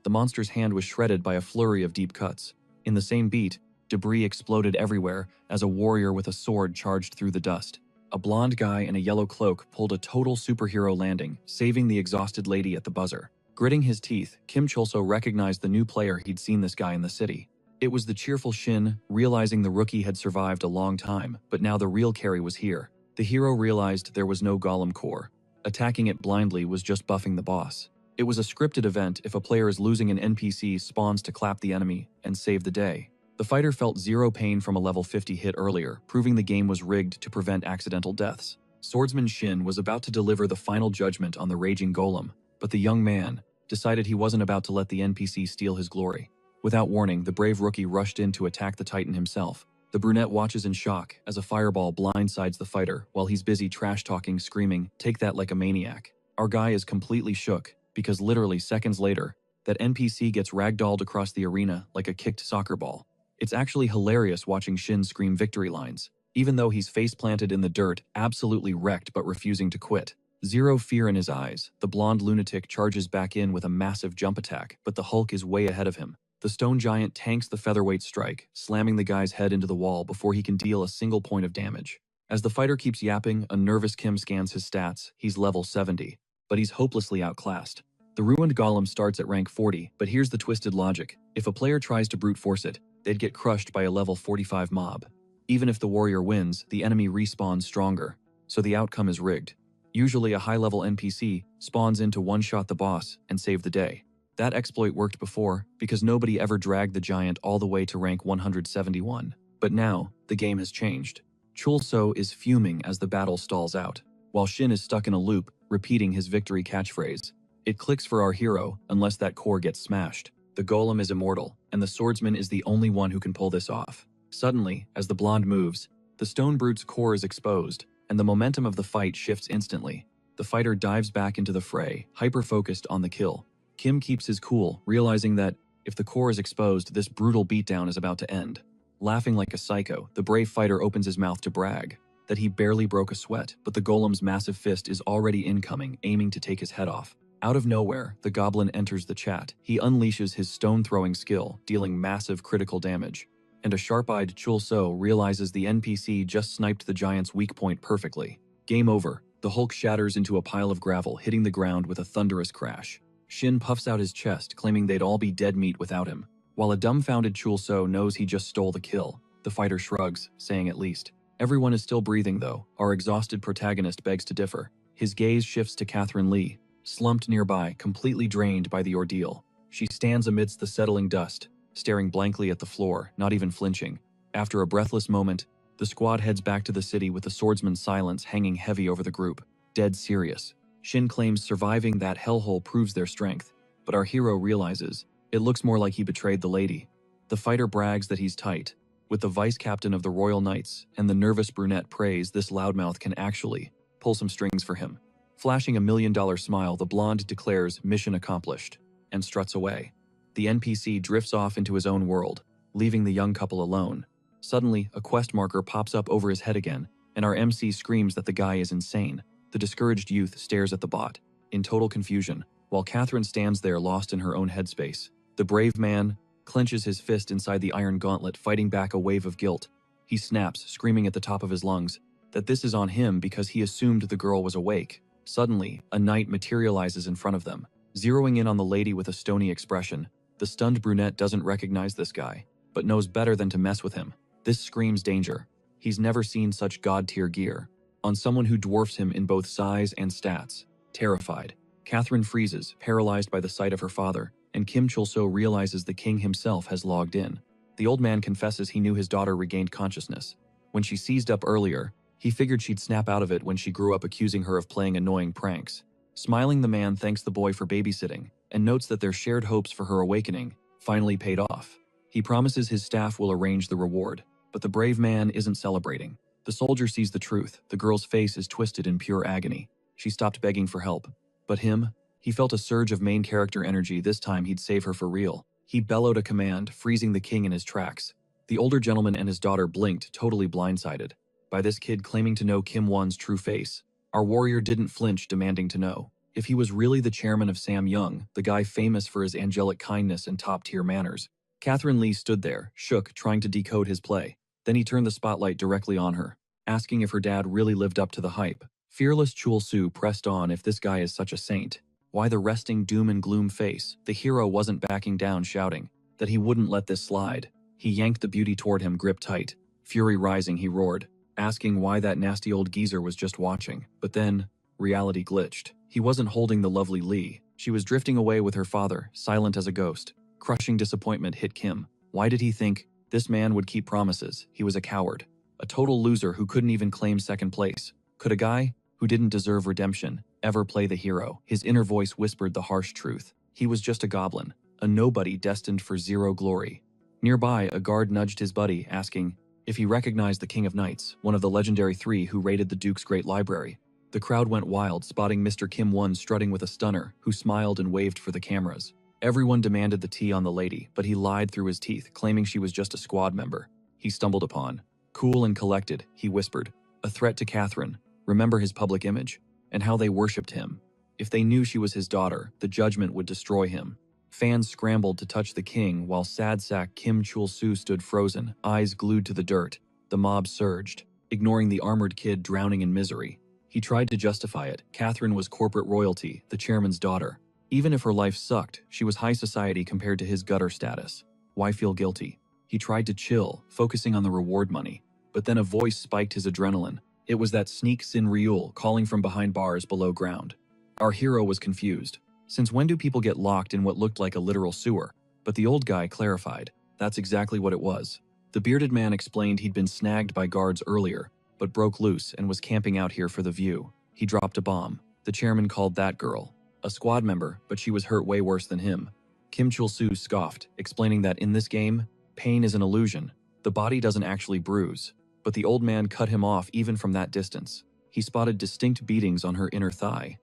the monster's hand was shredded by a flurry of deep cuts. In the same beat, debris exploded everywhere as a warrior with a sword charged through the dust. A blonde guy in a yellow cloak pulled a total superhero landing, saving the exhausted lady at the buzzer. Gritting his teeth, Kim Chulso recognized the new player he'd seen this guy in the city. It was the cheerful Shin, realizing the rookie had survived a long time, but now the real carry was here. The hero realized there was no golem core. Attacking it blindly was just buffing the boss. It was a scripted event. If a player is losing, an NPC spawns to clap the enemy and save the day. The fighter felt zero pain from a level 50 hit earlier, proving the game was rigged to prevent accidental deaths. Swordsman Shin was about to deliver the final judgment on the raging golem, but the young man decided he wasn't about to let the NPC steal his glory. Without warning, the brave rookie rushed in to attack the Titan himself. The brunette watches in shock as a fireball blindsides the fighter while he's busy trash-talking, screaming, "Take that like a maniac." Our guy is completely shook because literally seconds later, that NPC gets ragdolled across the arena like a kicked soccer ball. It's actually hilarious watching Shin scream victory lines, even though he's face-planted in the dirt, absolutely wrecked but refusing to quit. Zero fear in his eyes, the blonde lunatic charges back in with a massive jump attack, but the Hulk is way ahead of him. The stone giant tanks the featherweight strike, slamming the guy's head into the wall before he can deal a single point of damage. As the fighter keeps yapping, a nervous Kim scans his stats. He's level 70, but he's hopelessly outclassed. The ruined golem starts at rank 40, but here's the twisted logic. If a player tries to brute force it, they'd get crushed by a level 45 mob. Even if the warrior wins, the enemy respawns stronger, so the outcome is rigged. Usually a high-level NPC spawns in to one-shot the boss and save the day. That exploit worked before because nobody ever dragged the giant all the way to rank 171. But now, the game has changed. Chulso is fuming as the battle stalls out, while Shin is stuck in a loop, repeating his victory catchphrase. It clicks for our hero unless that core gets smashed. The golem is immortal, and the swordsman is the only one who can pull this off. Suddenly, as the blonde moves, the stone brute's core is exposed, and the momentum of the fight shifts instantly. The fighter dives back into the fray, hyper-focused on the kill. Kim keeps his cool, realizing that if the core is exposed, this brutal beatdown is about to end. Laughing like a psycho, the brave fighter opens his mouth to brag that he barely broke a sweat, but the golem's massive fist is already incoming, aiming to take his head off. Out of nowhere, the goblin enters the chat. He unleashes his stone-throwing skill, dealing massive critical damage. and a sharp-eyed Chul So realizes the NPC just sniped the giant's weak point perfectly. Game over. The Hulk shatters into a pile of gravel, hitting the ground with a thunderous crash. Shin puffs out his chest, claiming they'd all be dead meat without him. While a dumbfounded Chul So knows he just stole the kill, the fighter shrugs, saying at least. Everyone is still breathing though. Our exhausted protagonist begs to differ. His gaze shifts to Catherine Lee, slumped nearby, completely drained by the ordeal. She stands amidst the settling dust, staring blankly at the floor, not even flinching. After a breathless moment, the squad heads back to the city with the swordsman's silence hanging heavy over the group, dead serious. Shin claims surviving that hellhole proves their strength, but our hero realizes it looks more like he betrayed the lady. The fighter brags that he's tight, with the vice captain of the Royal Knights, and the nervous brunette prays this loudmouth can actually pull some strings for him. Flashing $1 million smile, the blonde declares mission accomplished, and struts away. The NPC drifts off into his own world, leaving the young couple alone. Suddenly, a quest marker pops up over his head again, and our MC screams that the guy is insane. The discouraged youth stares at the bot, in total confusion, while Catherine stands there lost in her own headspace. The brave man clenches his fist inside the iron gauntlet, fighting back a wave of guilt. He snaps, screaming at the top of his lungs, that this is on him because he assumed the girl was awake. Suddenly, a knight materializes in front of them, zeroing in on the lady with a stony expression. The stunned brunette doesn't recognize this guy, but knows better than to mess with him. This screams danger. He's never seen such god-tier gear on someone who dwarfs him in both size and stats. Terrified, Catherine freezes, paralyzed by the sight of her father, and Kim Chul-so realizes the king himself has logged in. The old man confesses he knew his daughter regained consciousness. When she seized up earlier, he figured she'd snap out of it when she grew up, accusing her of playing annoying pranks. Smiling, the man thanks the boy for babysitting, and notes that their shared hopes for her awakening finally paid off. He promises his staff will arrange the reward, but the brave man isn't celebrating. The soldier sees the truth. The girl's face is twisted in pure agony. She stopped begging for help. But him? He felt a surge of main character energy. This time he'd save her for real. He bellowed a command, freezing the king in his tracks. The older gentleman and his daughter blinked, totally blindsided by this kid claiming to know Kim Won's true face. Our warrior didn't flinch, demanding to know if he was really the chairman of Sam Young, the guy famous for his angelic kindness and top-tier manners. Catherine Lee stood there, shook, trying to decode his play. Then he turned the spotlight directly on her, asking if her dad really lived up to the hype. Fearless Chul-so pressed on. If this guy is such a saint, why the resting doom and gloom face? The hero wasn't backing down, shouting that he wouldn't let this slide. He yanked the beauty toward him, grip tight. Fury rising, he roared, asking why that nasty old geezer was just watching. But then, reality glitched. He wasn't holding the lovely Lee. She was drifting away with her father, silent as a ghost. Crushing disappointment hit Kim. Why did he think this man would keep promises? He was a coward, a total loser who couldn't even claim second place. Could a guy who didn't deserve redemption ever play the hero? His inner voice whispered the harsh truth. He was just a goblin, a nobody destined for zero glory. Nearby, a guard nudged his buddy, asking if he recognized the King of Knights, one of the legendary three who raided the Duke's great library. The crowd went wild, spotting Mr. Kim Won strutting with a stunner, who smiled and waved for the cameras. Everyone demanded the tea on the lady, but he lied through his teeth, claiming she was just a squad member he stumbled upon. Cool and collected, he whispered, a threat to Catherine. Remember his public image, and how they worshipped him. If they knew she was his daughter, the judgment would destroy him. Fans scrambled to touch the king, while sad sack Kim Chul-so stood frozen, eyes glued to the dirt. The mob surged, ignoring the armored kid drowning in misery. He tried to justify it. Catherine was corporate royalty, the chairman's daughter. Even if her life sucked, she was high society compared to his gutter status. Why feel guilty? He tried to chill, focusing on the reward money. But then a voice spiked his adrenaline. It was that sneak Sin Ryul calling from behind bars below ground. Our hero was confused. Since when do people get locked in what looked like a literal sewer? But the old guy clarified. That's exactly what it was. The bearded man explained he'd been snagged by guards earlier, but broke loose and was camping out here for the view. He dropped a bomb. The chairman called that girl a squad member, but she was hurt way worse than him. Kim Chul-so scoffed, explaining that in this game, pain is an illusion. The body doesn't actually bruise. But the old man cut him off even from that distance. He spotted distinct beatings on her inner thigh.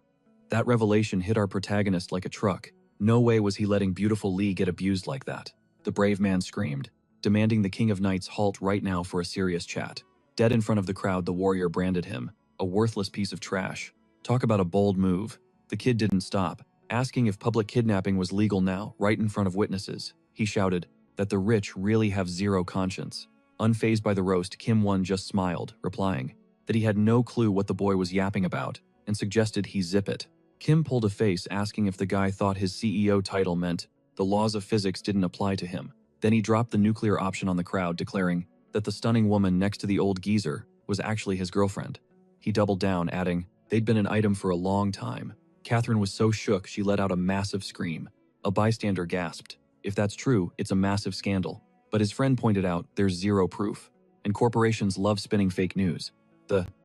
That revelation hit our protagonist like a truck. No way was he letting beautiful Lee get abused like that. The brave man screamed, demanding the King of Knights halt right now for a serious chat. Dead in front of the crowd, the warrior branded him a worthless piece of trash. Talk about a bold move. The kid didn't stop, asking if public kidnapping was legal now, right in front of witnesses. He shouted, that the rich really have zero conscience. Unfazed by the roast, Kim Won just smiled, replying that he had no clue what the boy was yapping about and suggested he zip it. Kim pulled a face, asking if the guy thought his CEO title meant the laws of physics didn't apply to him. Then he dropped the nuclear option on the crowd, declaring that the stunning woman next to the old geezer was actually his girlfriend. He doubled down, adding they'd been an item for a long time. Catherine was so shook she let out a massive scream. A bystander gasped. If that's true, it's a massive scandal. But his friend pointed out there's zero proof, and corporations love spinning fake news. The